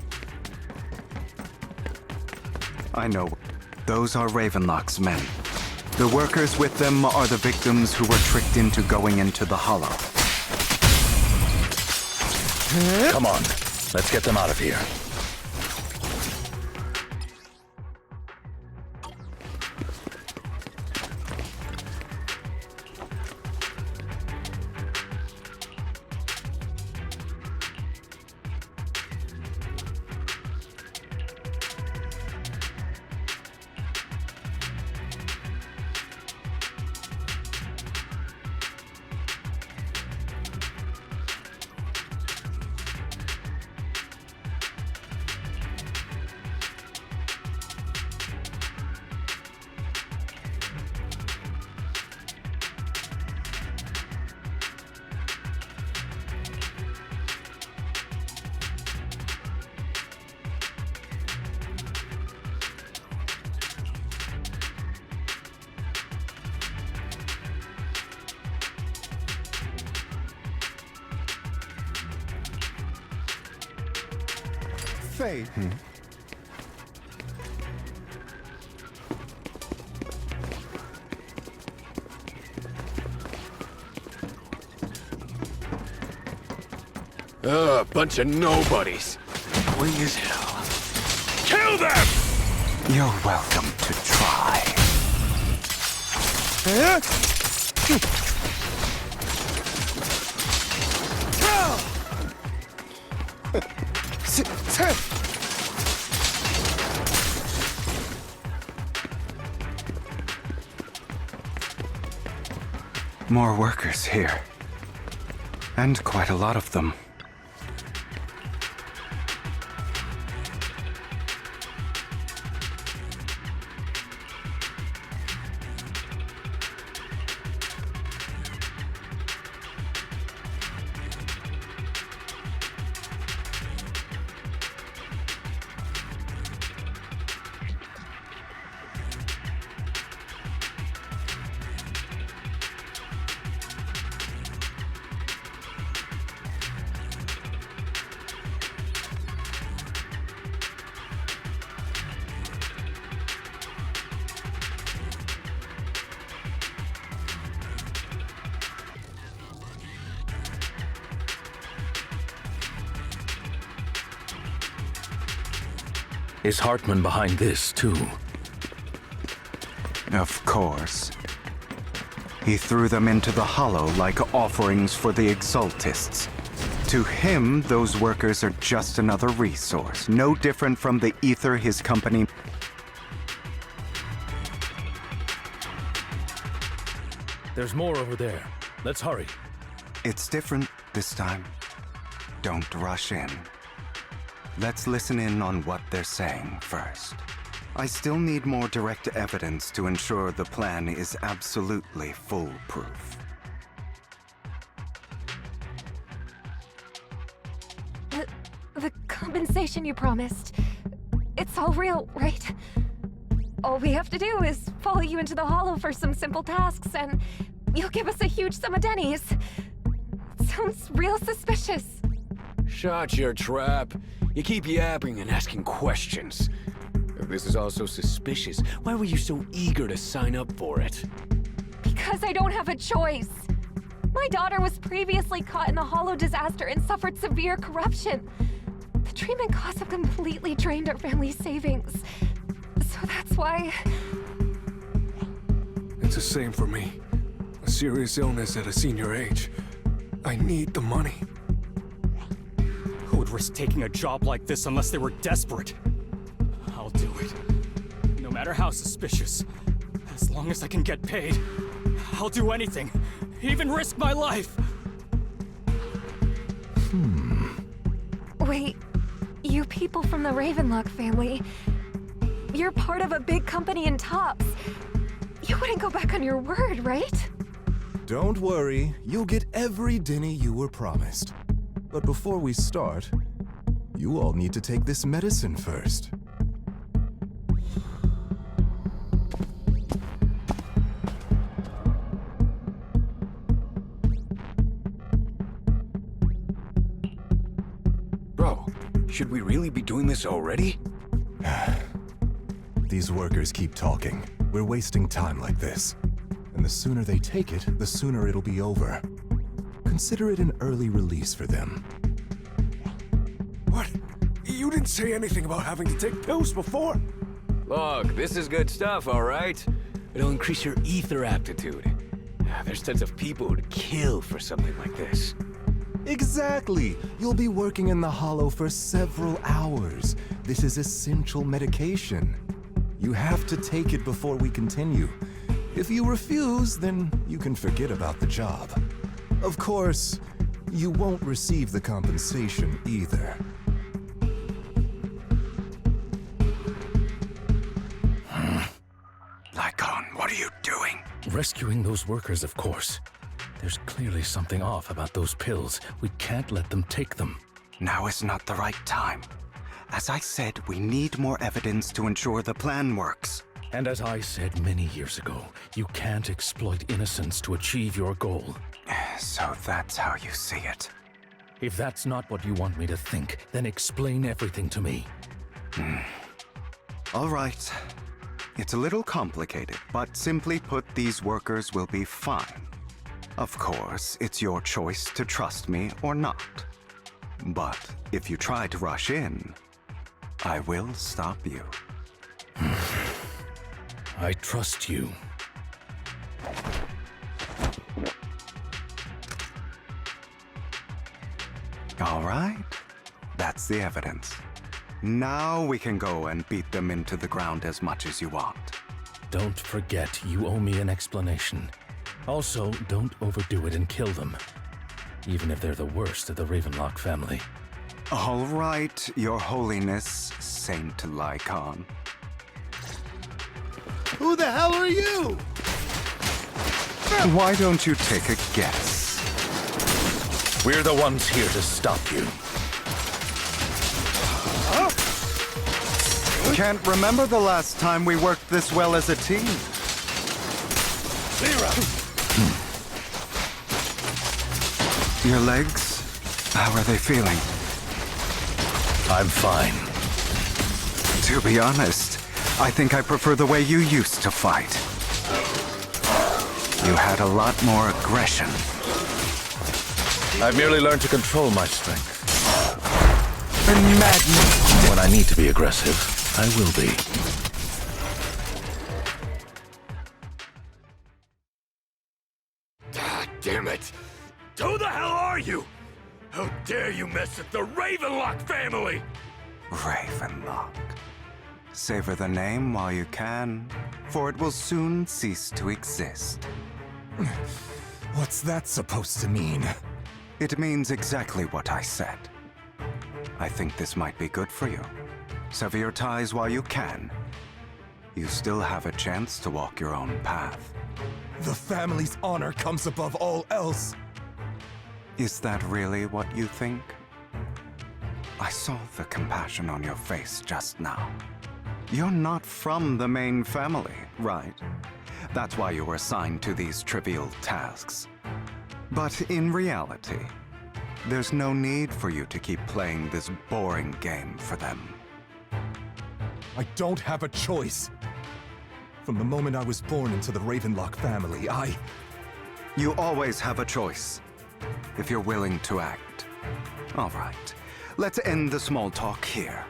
I know. Those are Ravenlock's men. The workers with them are the victims who were tricked into going into the Hollow.
Come on, let's get them out of here.
Faye.
Bunch of nobodies. Annoying as hell. Kill them!
You're welcome to try. More workers here. And quite a lot of them.
Is Hartman behind this, too?
Of course. He threw them into the Hollow like offerings for the Exaltists. To him, those workers are just another resource, no different from the ether his company...
There's more over there. Let's hurry.
It's different this time. Don't rush in. Let's listen in on what they're saying first. I still need more direct evidence to ensure the plan is absolutely foolproof.
The compensation you promised. It's all real, right? All we have to do is follow you into the Hollow for some simple tasks, and you'll give us a huge sum of dennies. Sounds real suspicious.
Shut your trap. You keep yapping and asking questions. If this is all so suspicious, why were you so eager to sign up for it?
Because I don't have a choice. My daughter was previously caught in the Hollow disaster and suffered severe corruption. The treatment costs have completely drained our family's savings. So that's why...
It's the same for me. A serious illness at a senior age. I need the money.
Who would risk taking a job like this unless they were desperate? I'll do it. No matter how suspicious. As long as I can get paid, I'll do anything. Even risk my life!
Wait, you people from the Ravenlock family, you're part of a big company in Tops. You wouldn't go back on your word, right?
Don't worry, you'll get every denny you were promised. But before we start, you all need to take this medicine first.
Should we really be doing this already?
These workers keep talking. We're wasting time like this. And the sooner they take it, the sooner it'll be over. Consider it an early release for them.
What? You didn't say anything about having to take pills before.
Look, this is good stuff, all right? It'll increase your ether aptitude. There's tons of people who'd kill for something like this.
Exactly! You'll be working in the Hollow for several hours. This is essential medication. You have to take it before we continue. If you refuse, then you can forget about the job. Of course, you won't receive the compensation either.
Lycon, what are you doing?
Rescuing those workers, of course. There's clearly something off about those pills. We can't let them take them.
Now is not the right time. As I said, we need more evidence to ensure the plan works.
And as I said many years ago, you can't exploit innocence to achieve your goal.
So that's how you see it.
If that's not what you want me to think, then explain everything to me.
All right. It's a little complicated, but simply put, these workers will be fine. Of course, it's your choice to trust me or not. But if you try to rush in, I will stop you.
I trust you.
All right. That's the evidence. Now we can go and beat them into the ground as much as you want.
Don't forget, you owe me an explanation. Also, don't overdo it and kill them. Even if they're the worst of the Ravenlock family.
All right, Your Holiness, Saint Lycon.
Who the hell are you?
Why don't you take a guess?
We're the ones here to stop you.
Can't remember the last time we worked this well as a team. Your legs? How are they feeling?
I'm fine.
To be honest, I think I prefer the way you used to fight. You had a lot more aggression.
I've merely learned to control my strength.
And madness.
When I need to be aggressive, I will be.
God damn it! Who the hell are you? How dare you mess with the Ravenlock family?
Ravenlock. Savor the name while you can, for it will soon cease to exist.
What's that supposed to mean?
It means exactly what I said. I think this might be good for you. Sever your ties while you can. You still have a chance to walk your own path.
The family's honor comes above all else.
Is that really what you think? I saw the compassion on your face just now. You're not from the main family, right? That's why you were assigned to these trivial tasks. But in reality, there's no need for you to keep playing this boring game for them.
I don't have a choice. From the moment I was born into the Ravenlock family,
You always have a choice, if you're willing to act. All right, let's end the small talk here.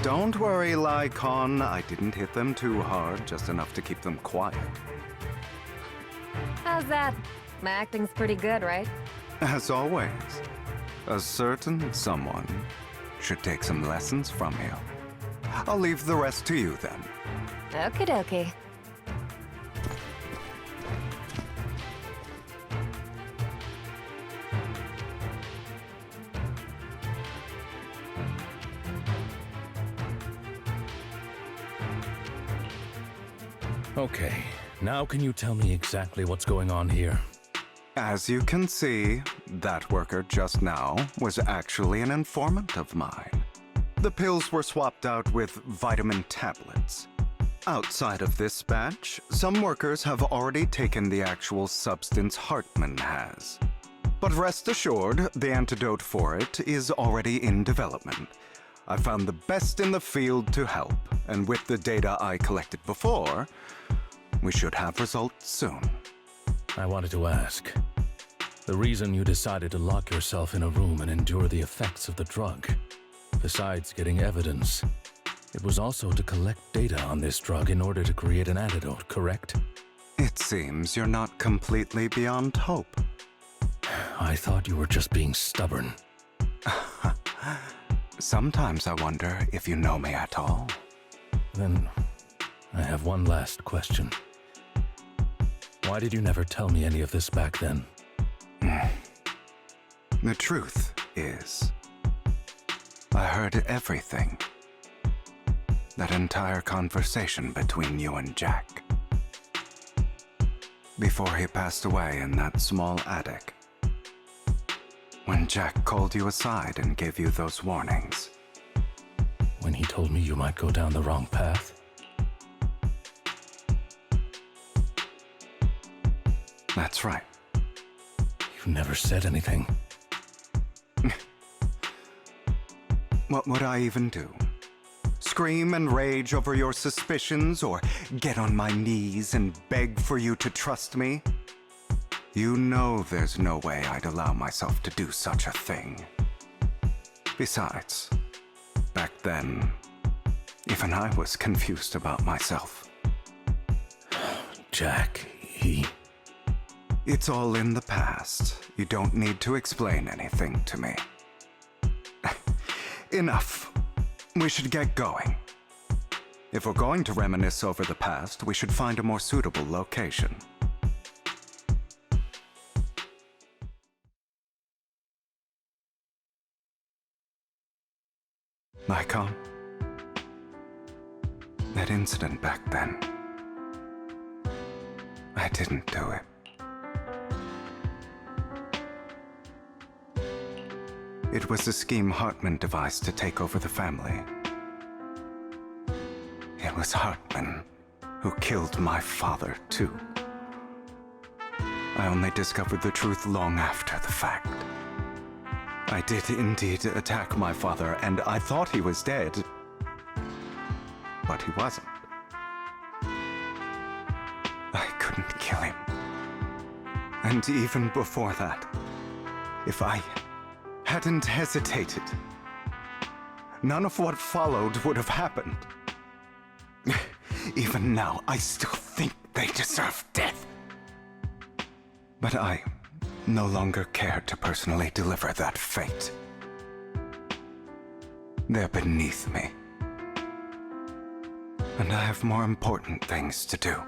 Don't worry, Lycon. I didn't hit them too hard, just enough to keep them quiet.
How's that? My acting's pretty good, right?
As always, a certain someone should take some lessons from you. I'll leave the rest to you then.
Okie dokie.
Okay, now can you tell me exactly what's going on here?
As you can see, that worker just now was actually an informant of mine. The pills were swapped out with vitamin tablets. Outside of this batch, some workers have already taken the actual substance Hartman has. But rest assured, the antidote for it is already in development. I found the best in the field to help, and with the data I collected before, we should have results soon.
I wanted to ask, the reason you decided to lock yourself in a room and endure the effects of the drug, besides getting evidence, it was also to collect data on this drug in order to create an antidote, correct?
It seems you're not completely beyond hope.
I thought you were just being stubborn.
Sometimes I wonder if you know me at all.
Then, I have one last question. Why did you never tell me any of this back then?
The truth is, I heard everything. That entire conversation between you and Jack. Before he passed away in that small attic. When Jack called you aside and gave you those warnings.
When he told me you might go down the wrong path?
That's right.
You never said anything.
What would I even do? Scream and rage over your suspicions, or get on my knees and beg for you to trust me? You know there's no way I'd allow myself to do such a thing. Besides, back then, even I was confused about myself.
Jack,
It's all in the past. You don't need to explain anything to me. Enough. We should get going. If we're going to reminisce over the past, we should find a more suitable location. Icon? That incident back then. I didn't do it. It was a scheme Hartman devised to take over the family. It was Hartman who killed my father, too. I only discovered the truth long after the fact. I did indeed attack my father, and I thought he was dead. But he wasn't. I couldn't kill him. And even before that, if I hadn't hesitated, none of what followed would have happened. Even now, I still think they deserve death. But I no longer care to personally deliver that fate. They're beneath me. And I have more important things to do.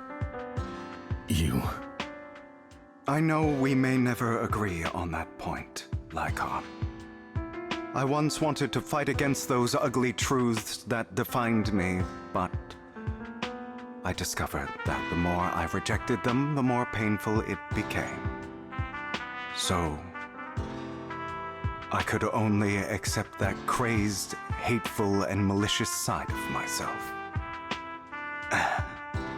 I know we may never agree on that point, Lycon. I once wanted to fight against those ugly truths that defined me, but I discovered that the more I rejected them, the more painful it became. So, I could only accept that crazed, hateful, and malicious side of myself.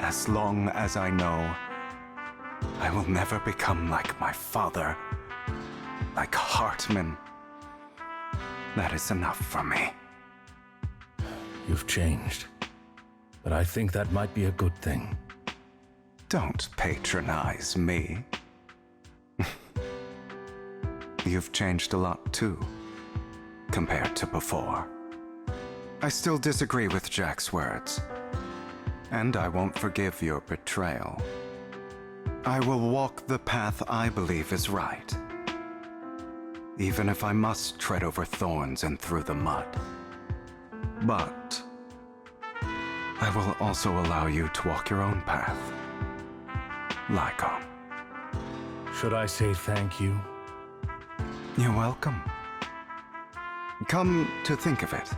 As long as I know I will never become like my father, like Hartman, that is enough for me.
You've changed, but I think that might be a good thing.
Don't patronize me. You've changed a lot too, compared to before. I still disagree with Jack's words, and I won't forgive your betrayal. I will walk the path I believe is right, even if I must tread over thorns and through the mud. But I will also allow you to walk your own path, Lycon.
Should I say thank you?
You're welcome. Come to think of it,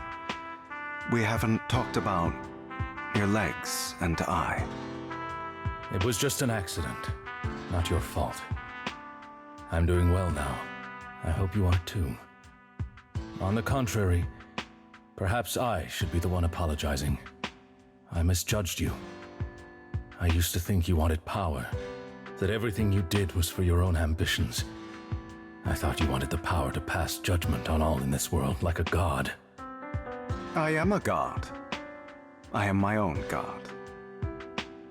we haven't talked about your legs and eye.
It was just an accident, not your fault. I'm doing well now. I hope you are too. On the contrary, perhaps I should be the one apologizing. I misjudged you. I used to think you wanted power, that everything you did was for your own ambitions. I thought you wanted the power to pass judgment on all in this world like a god.
I am a god. I am my own god.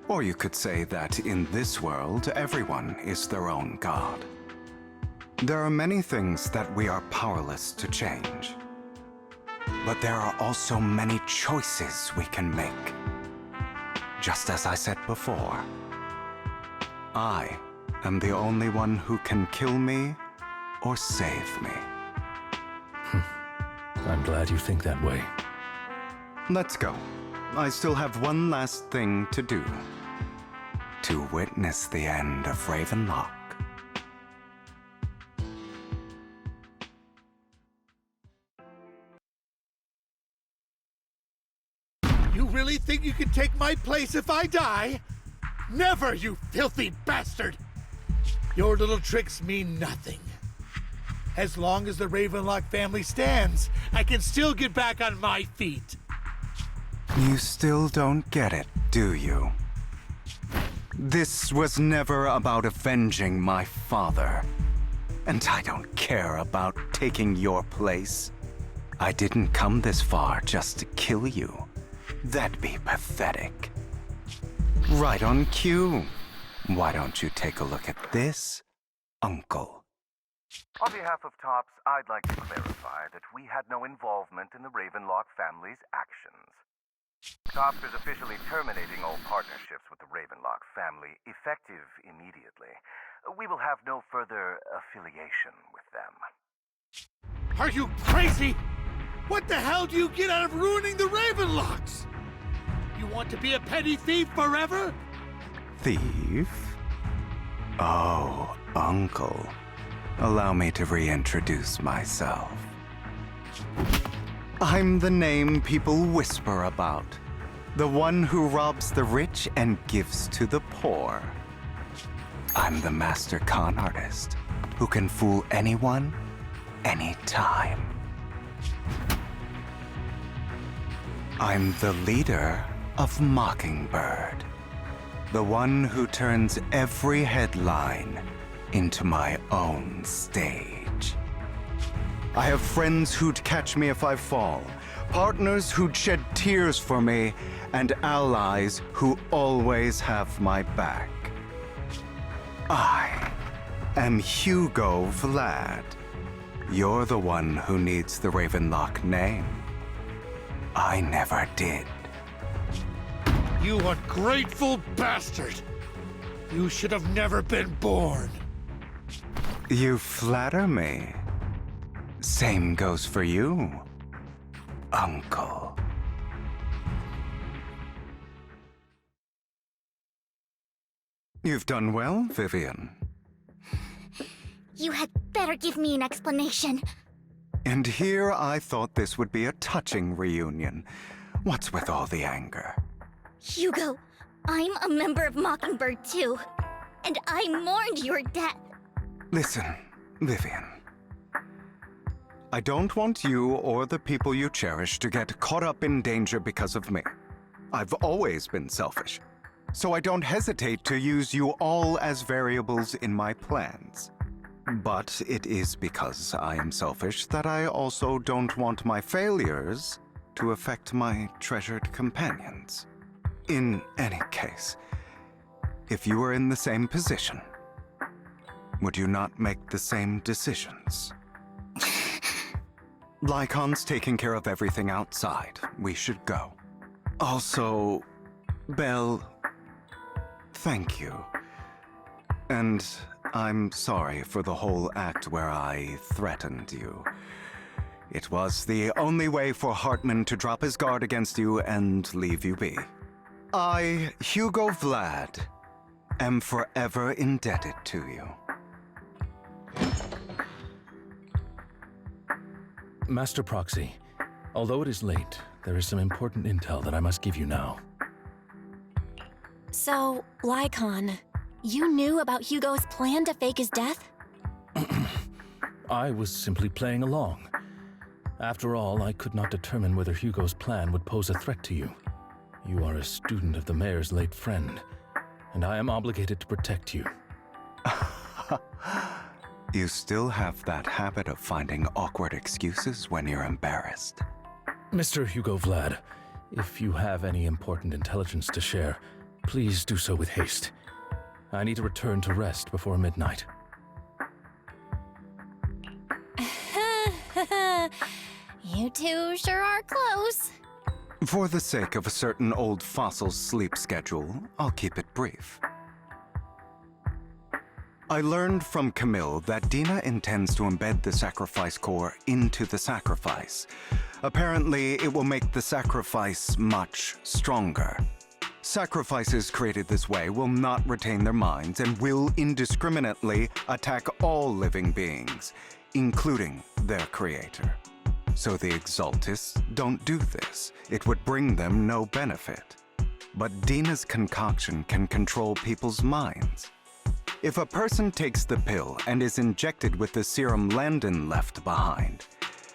Or you could say that in this world, everyone is their own god. There are many things that we are powerless to change. But there are also many choices we can make. Just as I said before, I am the only one who can kill me or save me.
I'm glad you think that way.
Let's go. I still have one last thing to do. To witness the end of Ravenlock.
You really think you can take my place if I die? Never, you filthy bastard! Your little tricks mean nothing. As long as the Ravenlock family stands, I can still get back on my feet.
You still don't get it, do you? This was never about avenging my father. And I don't care about taking your place. I didn't come this far just to kill you. That'd be pathetic. Right on cue. Why don't you take a look at this, Uncle?
On behalf of TOPS, I'd like to clarify that we had no involvement in the Ravenlock family's actions. TOPS is officially terminating all partnerships with the Ravenlock family, effective immediately. We will have no further affiliation with them.
Are you crazy? What the hell do you get out of ruining the Ravenlocks? You want to be a petty thief forever?
Thief? Oh, Uncle. Allow me to reintroduce myself. I'm the name people whisper about. The one who robs the rich and gives to the poor. I'm the master con artist who can fool anyone, anytime. I'm the leader of Mockingbird. The one who turns every headline into my own stage. I have friends who'd catch me if I fall, partners who'd shed tears for me, and allies who always have my back. I am Hugo Vlad. You're the one who needs the Ravenlock name. I never did.
You ungrateful bastard! You should have never been born.
You flatter me. Same goes for you, Uncle. You've done well, Vivian.
You had better give me an explanation.
And here I thought this would be a touching reunion. What's with all the anger?
Hugo, I'm a member of Mockingbird too. And I mourned your death.
Listen, Vivian. I don't want you or the people you cherish to get caught up in danger because of me. I've always been selfish, so I don't hesitate to use you all as variables in my plans. But it is because I am selfish that I also don't want my failures to affect my treasured companions. In any case, if you were in the same position, would you not make the same decisions? Lycon's taking care of everything outside. We should go. Also, Belle, thank you. And I'm sorry for the whole act where I threatened you. It was the only way for Hartman to drop his guard against you and leave you be. I, Hugo Vlad, am forever indebted to you.
Master Proxy, although it is late, there is some important intel that I must give you now.
So, Lycon, you knew about Hugo's plan to fake his death?
I was simply playing along. After all, I could not determine whether Hugo's plan would pose a threat to you. You are a student of the mayor's late friend, and I am obligated to protect you.
You still have that habit of finding awkward excuses when you're embarrassed.
Mr. Hugo Vlad, if you have any important intelligence to share, please do so with haste. I need to return to rest before midnight.
You two sure are close.
For the sake of a certain old fossil's sleep schedule, I'll keep it brief. I learned from Camille that Dina intends to embed the sacrifice core into the sacrifice. Apparently, it will make the sacrifice much stronger. Sacrifices created this way will not retain their minds and will indiscriminately attack all living beings, including their creator. So the Exaltists don't do this. It would bring them no benefit. But Dina's concoction can control people's minds. If a person takes the pill and is injected with the serum Landon left behind,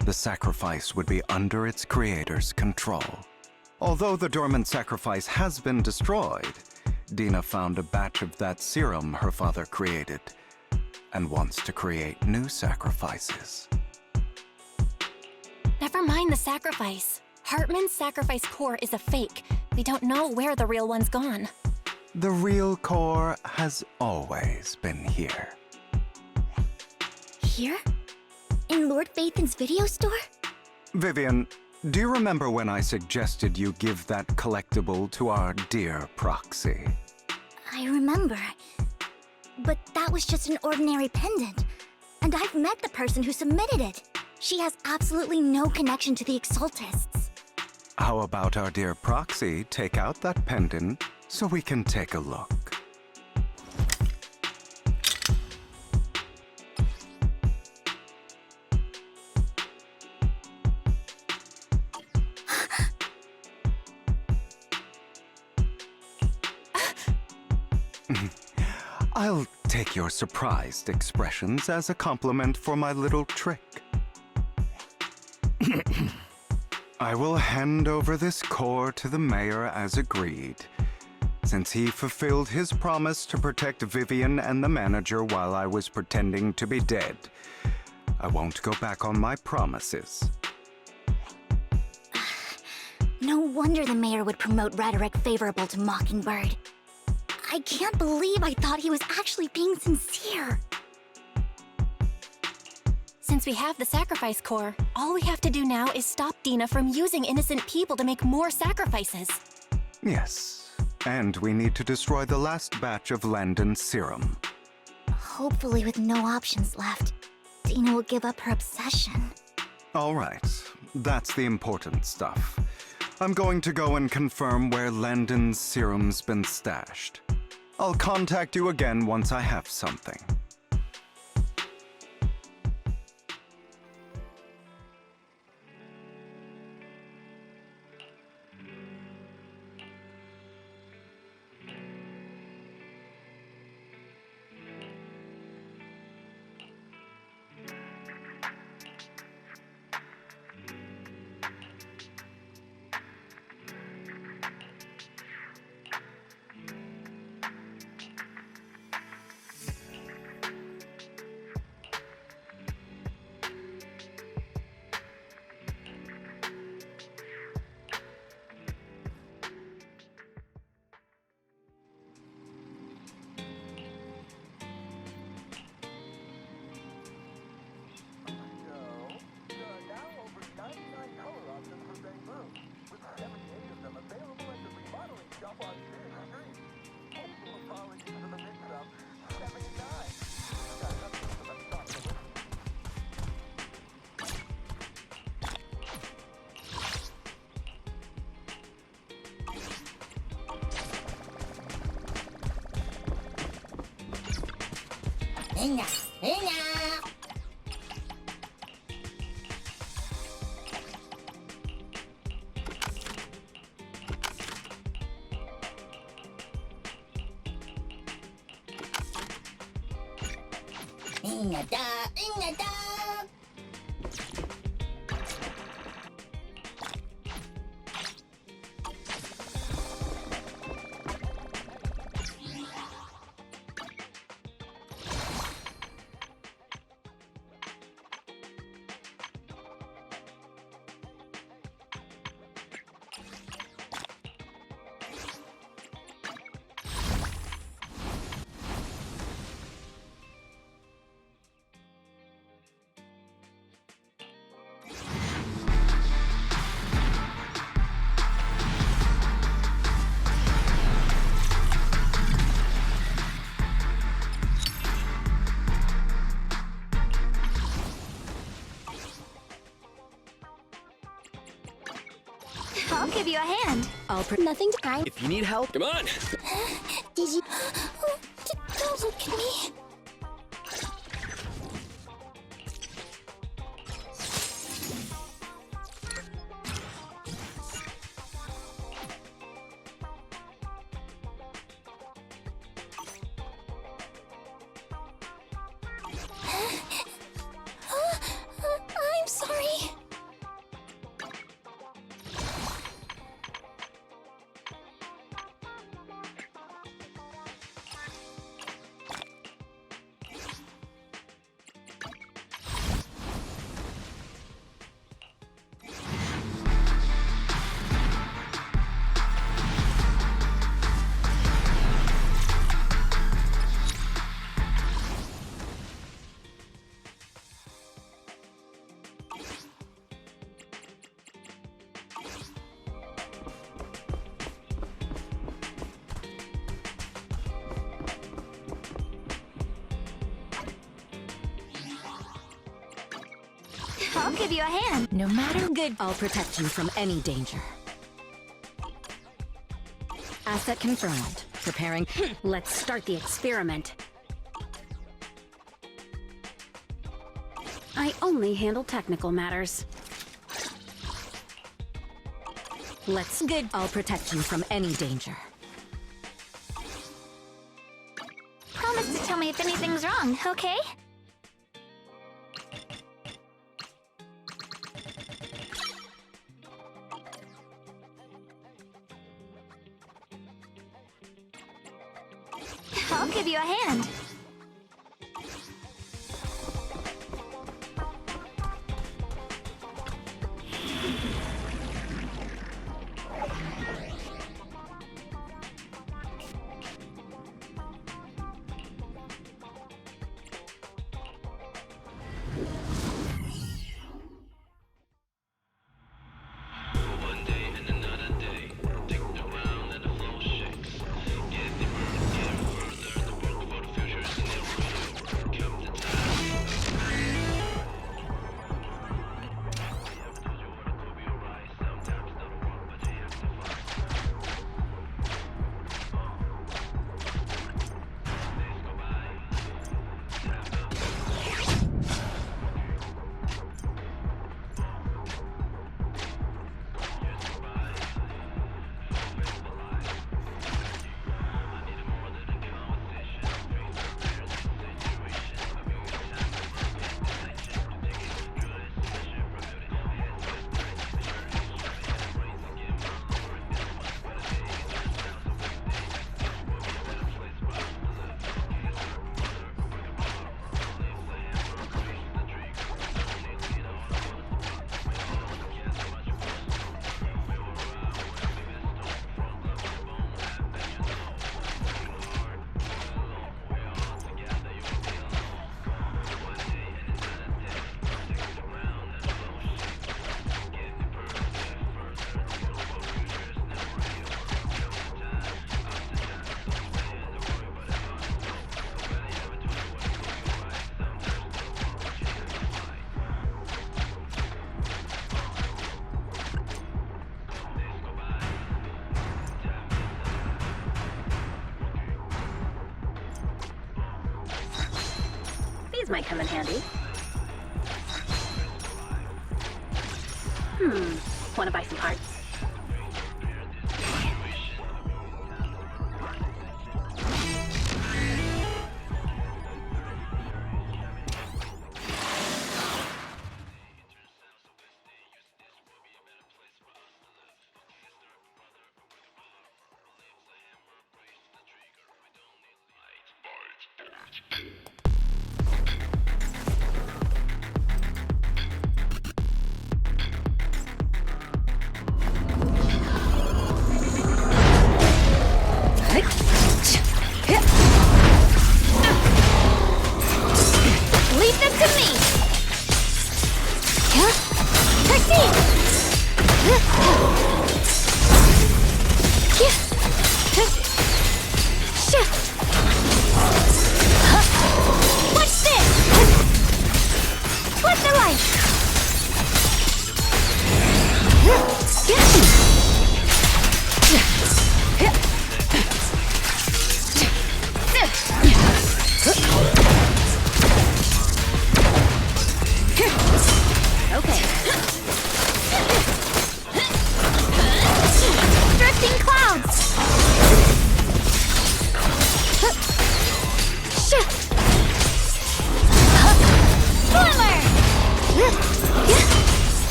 the sacrifice would be under its creator's control. Although the dormant sacrifice has been destroyed, Dina found a batch of that serum her father created and wants to create new sacrifices.
Never mind the sacrifice. Hartman's sacrifice core is a fake. We don't know where the real one's gone.
The real core has always been here.
Here? In Lord Phaethon's video store?
Vivian, do you remember when I suggested you give that collectible to our dear proxy?
I remember. But that was just an ordinary pendant. And I've met the person who submitted it. She has absolutely no connection to the Exaltists.
How about our dear proxy take out that pendant so we can take a look? I'll take your surprised expressions as a compliment for my little trick. I will hand over this core to the mayor as agreed. Since he fulfilled his promise to protect Vivian and the manager while I was pretending to be dead, I won't go back on my promises.
No wonder the mayor would promote rhetoric favorable to Mockingbird. I can't believe I thought he was actually being sincere.
Since we have the sacrifice core, all we have to do now is stop Dina from using innocent people to make more sacrifices.
Yes, and we need to destroy the last batch of Landon's serum.
Hopefully with no options left, Dina will give up her obsession.
All right, that's the important stuff. I'm going to go and confirm where Landon's serum's been stashed. I'll contact you again once I have something.
I'll give you a hand. Nothing to cry.
If you need help, come on.
Did you... Oh, don't look at me. I'm sorry. I'll give you a hand.
No matter good, I'll protect you from any danger. Asset confirmed. Preparing. Let's start the experiment. I only handle technical matters. Let's good. I'll protect you from any danger.
Promise to tell me if anything's wrong, okay? I'll give you a hand.
These might come in handy. Want to buy some parts?
Leave them to me! Proceed! Watch this! Flip the light!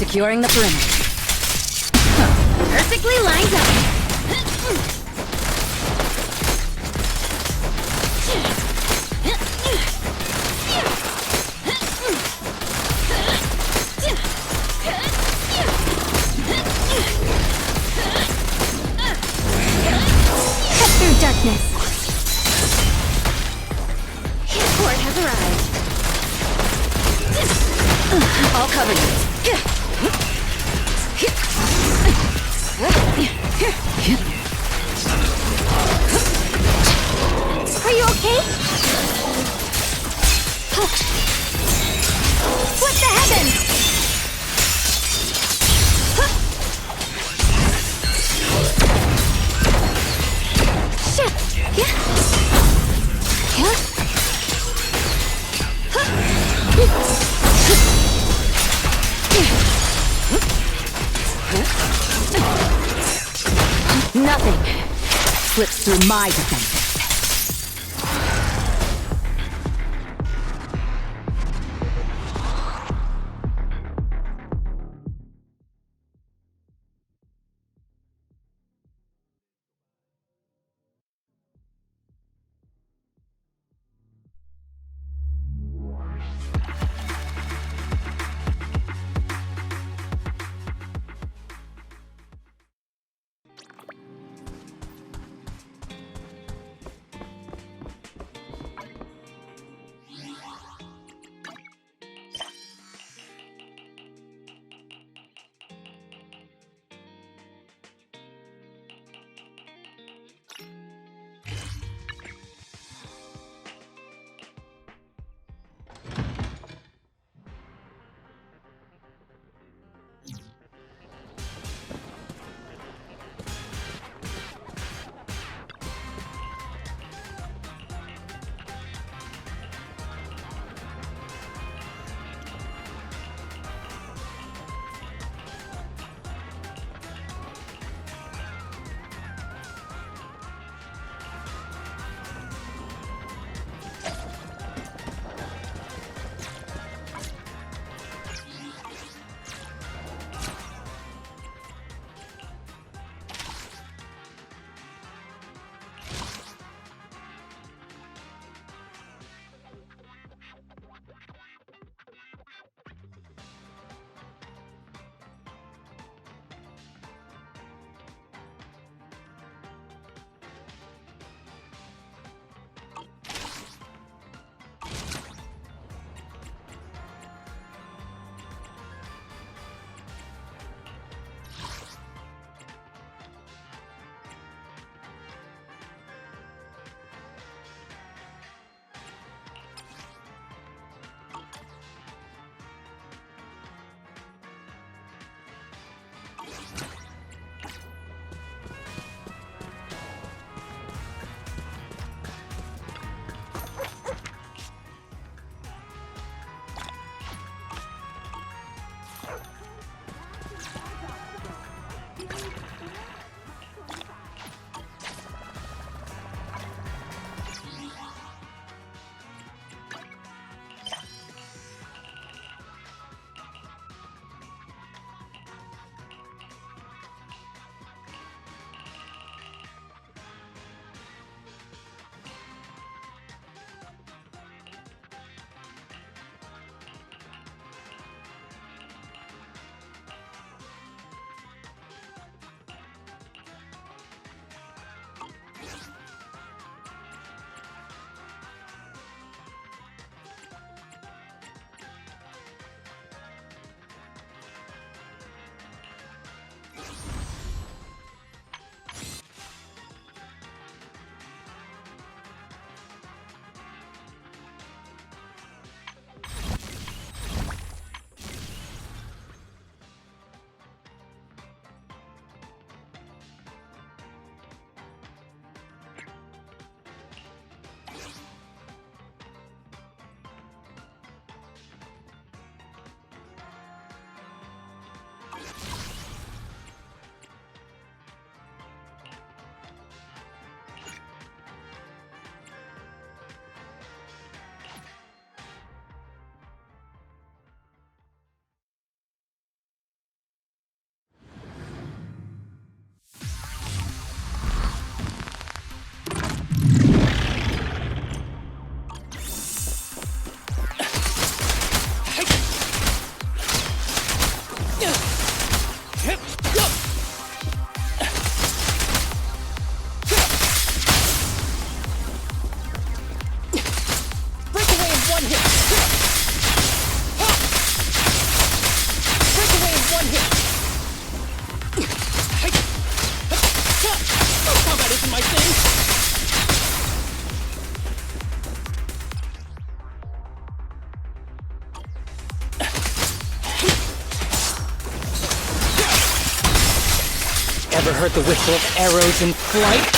Securing the perimeter. Perfectly lined up.
Cut through darkness. Port has arrived.
I'll cover you.
Are you okay? What the heavens?
Nothing slips through my defenses.
Breakaway in one hit! Breakaway in one hit! Combat isn't my thing! Ever heard the whistle of arrows in flight?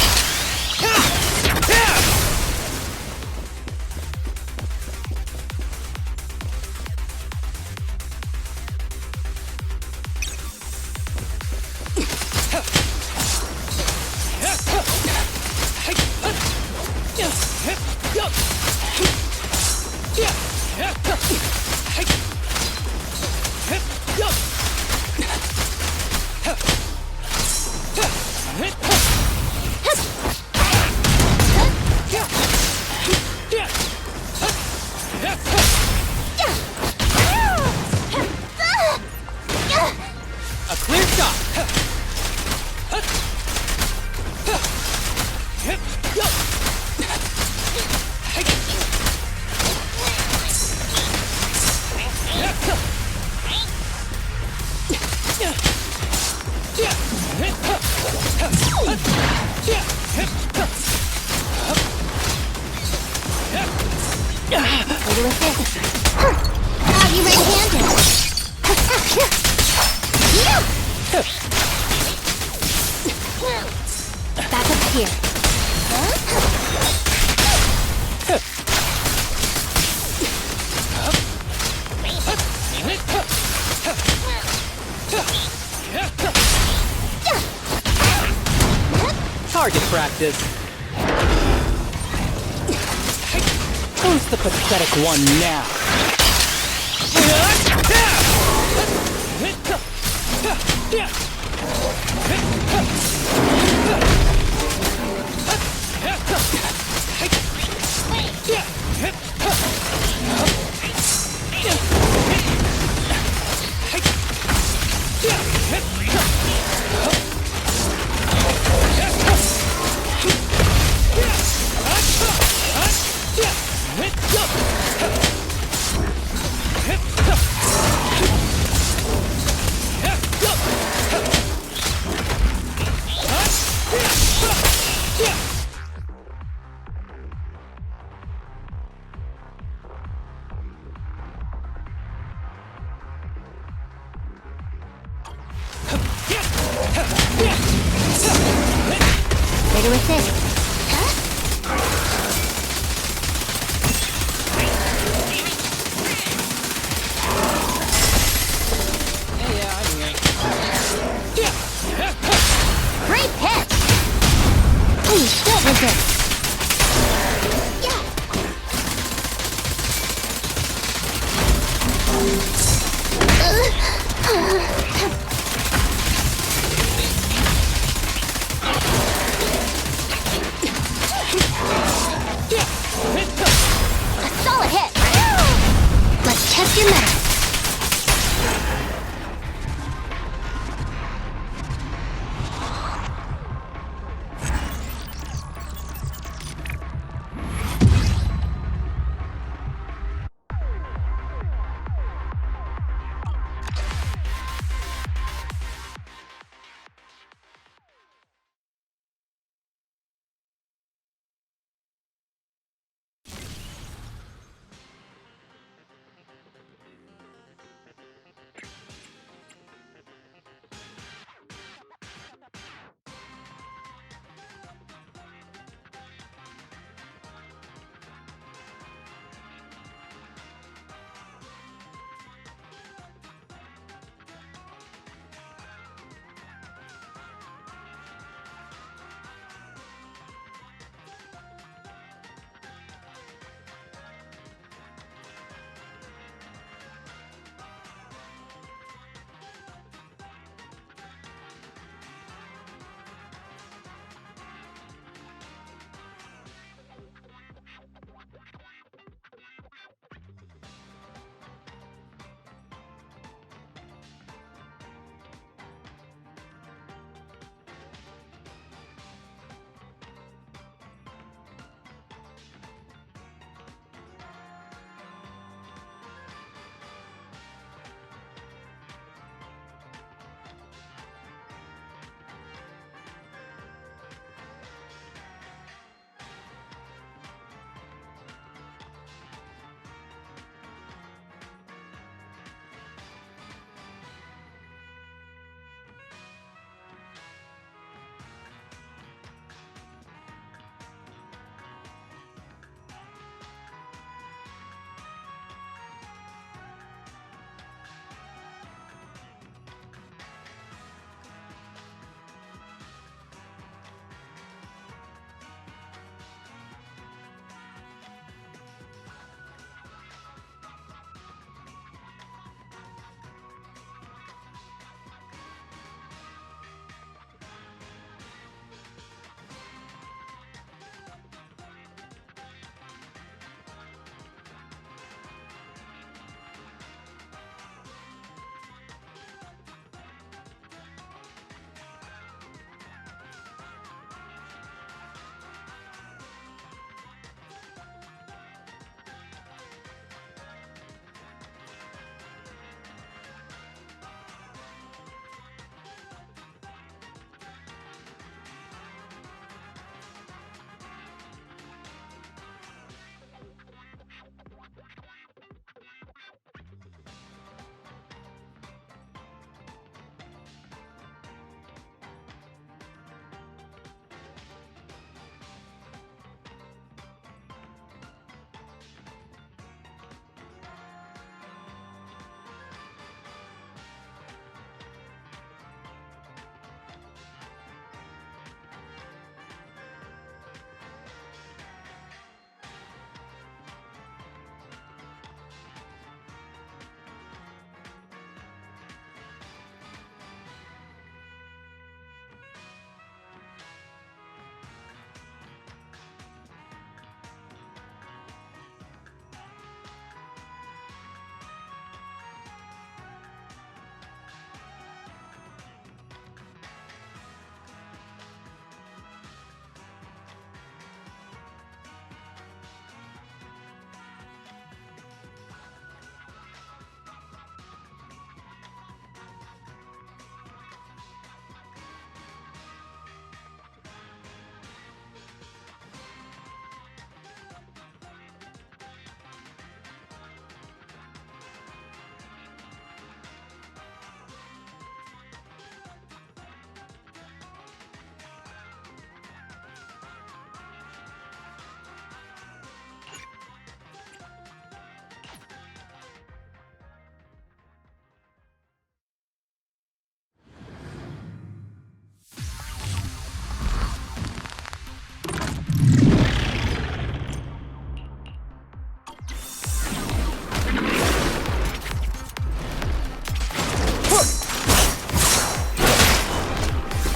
A clear shot!
Have you red-handed? Back up here.
Target practice. Who's the pathetic one now?
Better with this. Great pitch! Please, don't resist. A solid hit! Let's test your mettle.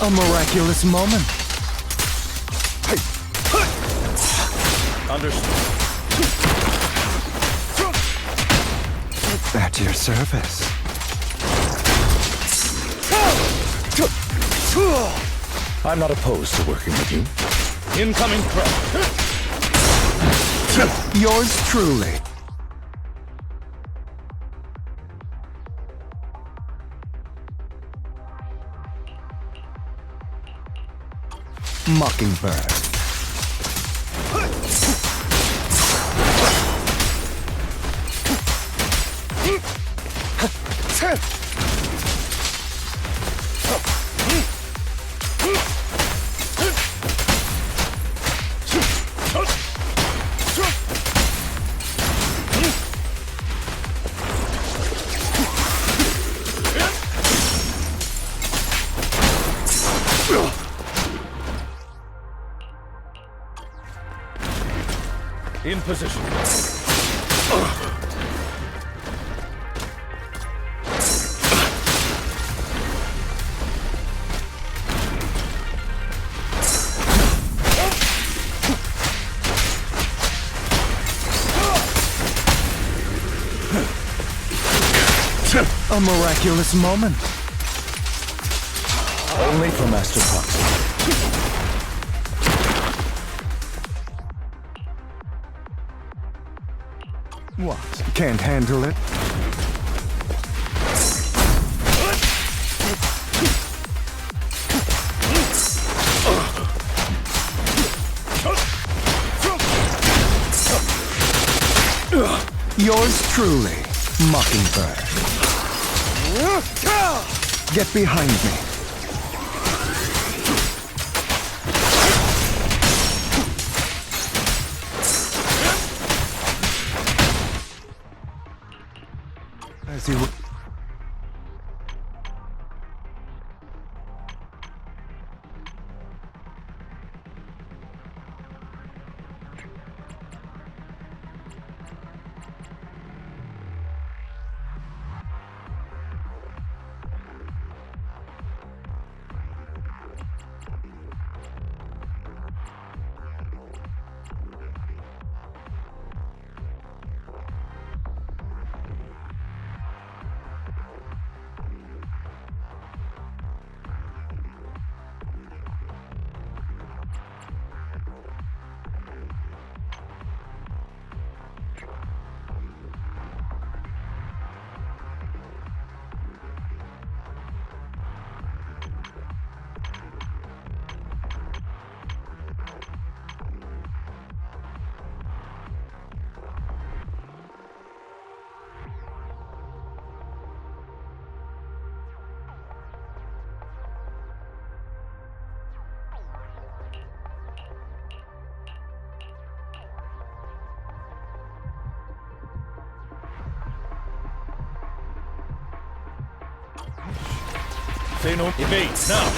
A miraculous moment.
Understood.
At your service.
I'm not opposed to working with you. Incoming threat.
Yours truly. Mockingbird.
In position.
A miraculous moment.
Only for Master Proxy.
What? Can't handle it? Yours truly, Mockingbird. Get behind me. As you...
Say no. Evade now.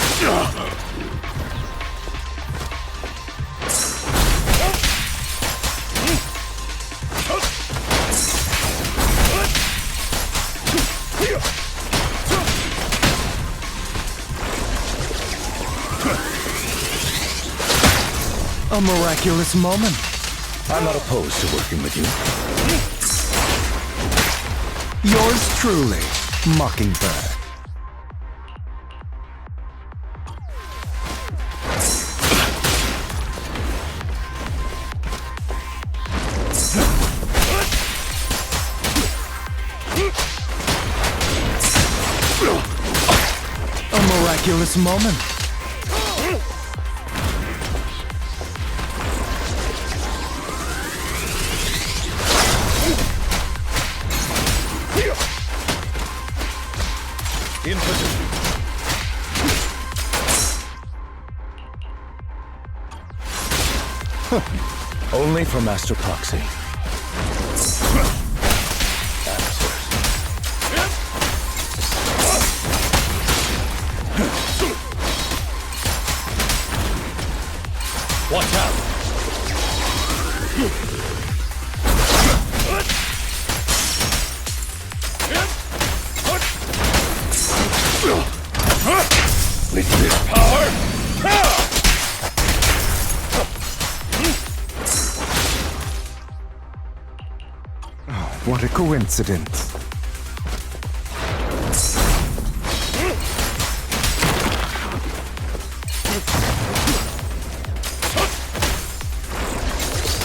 A miraculous moment.
I'm not opposed to working with you.
Yours truly, Mockingbird. A miraculous moment.
In position. Only for Master Proxy. Watch out! With this power,
What a coincidence.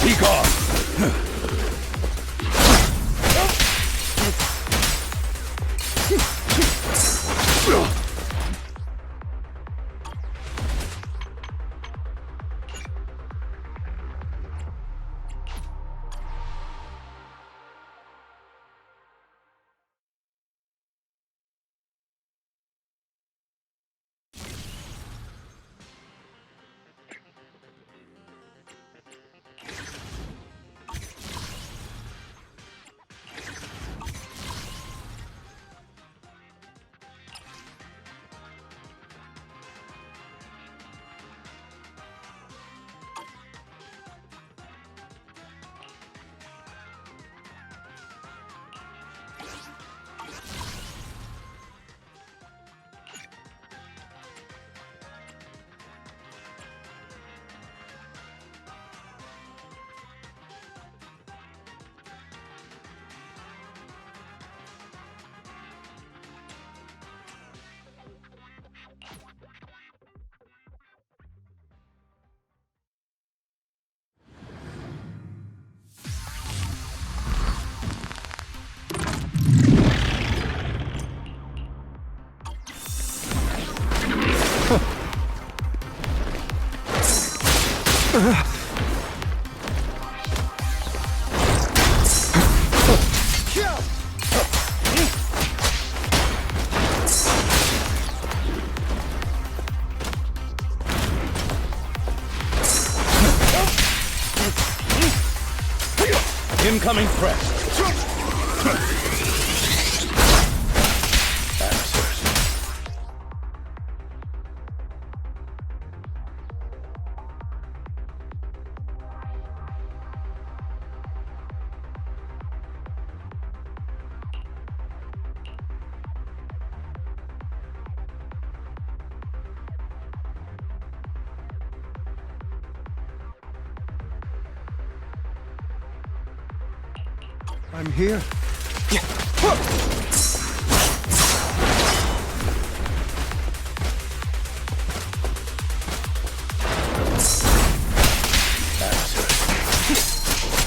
Be gone! Incoming threat. Answers.
I'm here.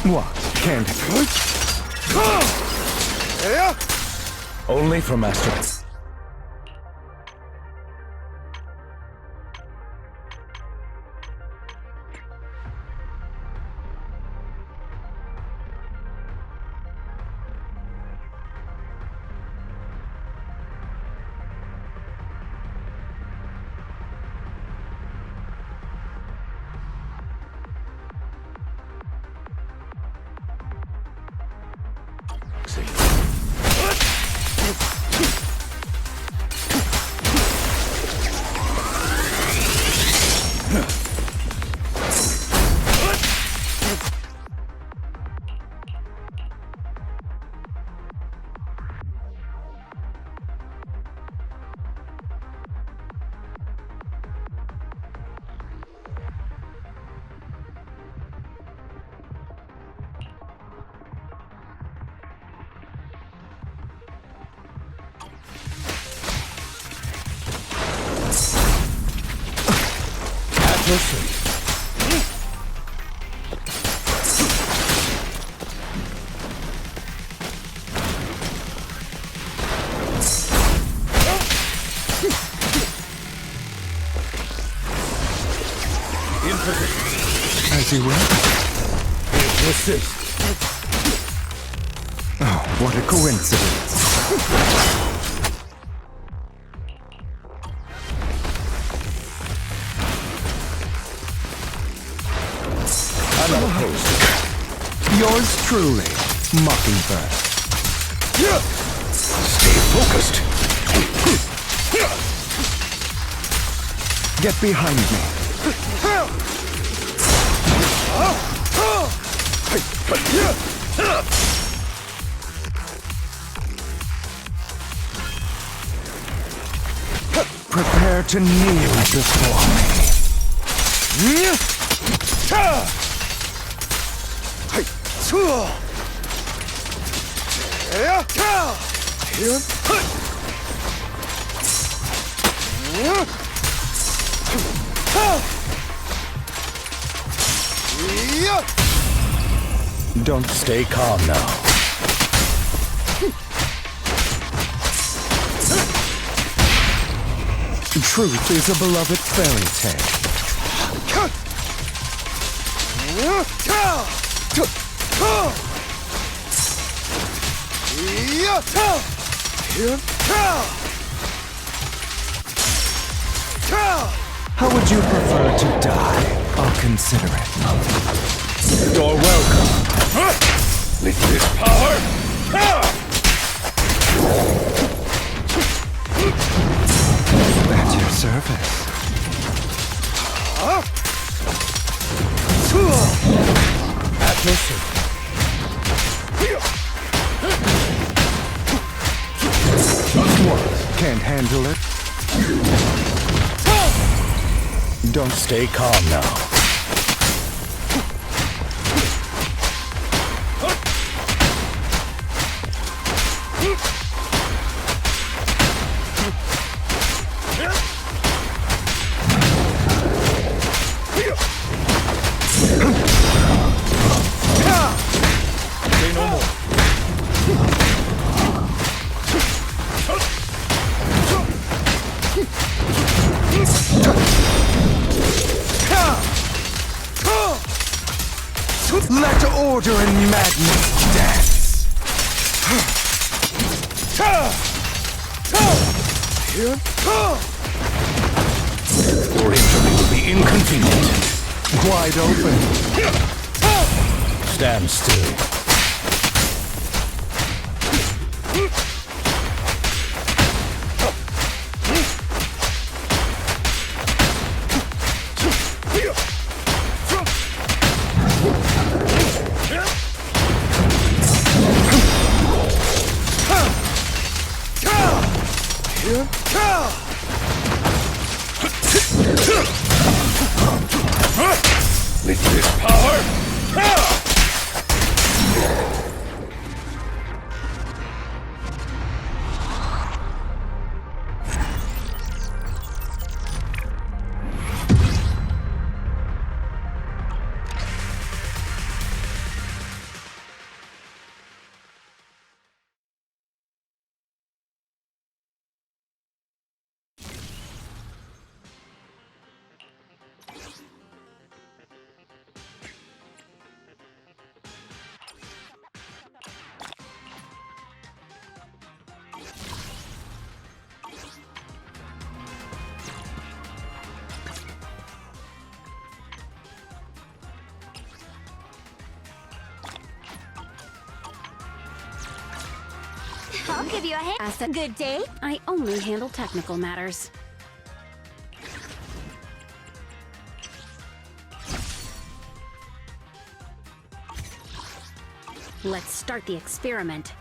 What? Can't only for Master.
As you will.
Here to assist.
Oh, what a coincidence.
I'm not opposed.
Yours truly, Mockingbird.
Stay focused.
Get behind me. Prepare to kneel before me.
Don't stay calm now.
Truth is a beloved fairy tale. How would you prefer to die? I'll consider it.
You're welcome. With this power,
At your service.
at your service.
What? Can't handle it?
Don't stay calm now.
Say no more.
Let order and madness dance.
Your injury will be inconvenient.
Wide open.
Stand still. With this power,
I'll give you a hand. That's a good day. I only handle technical matters. Let's start the experiment.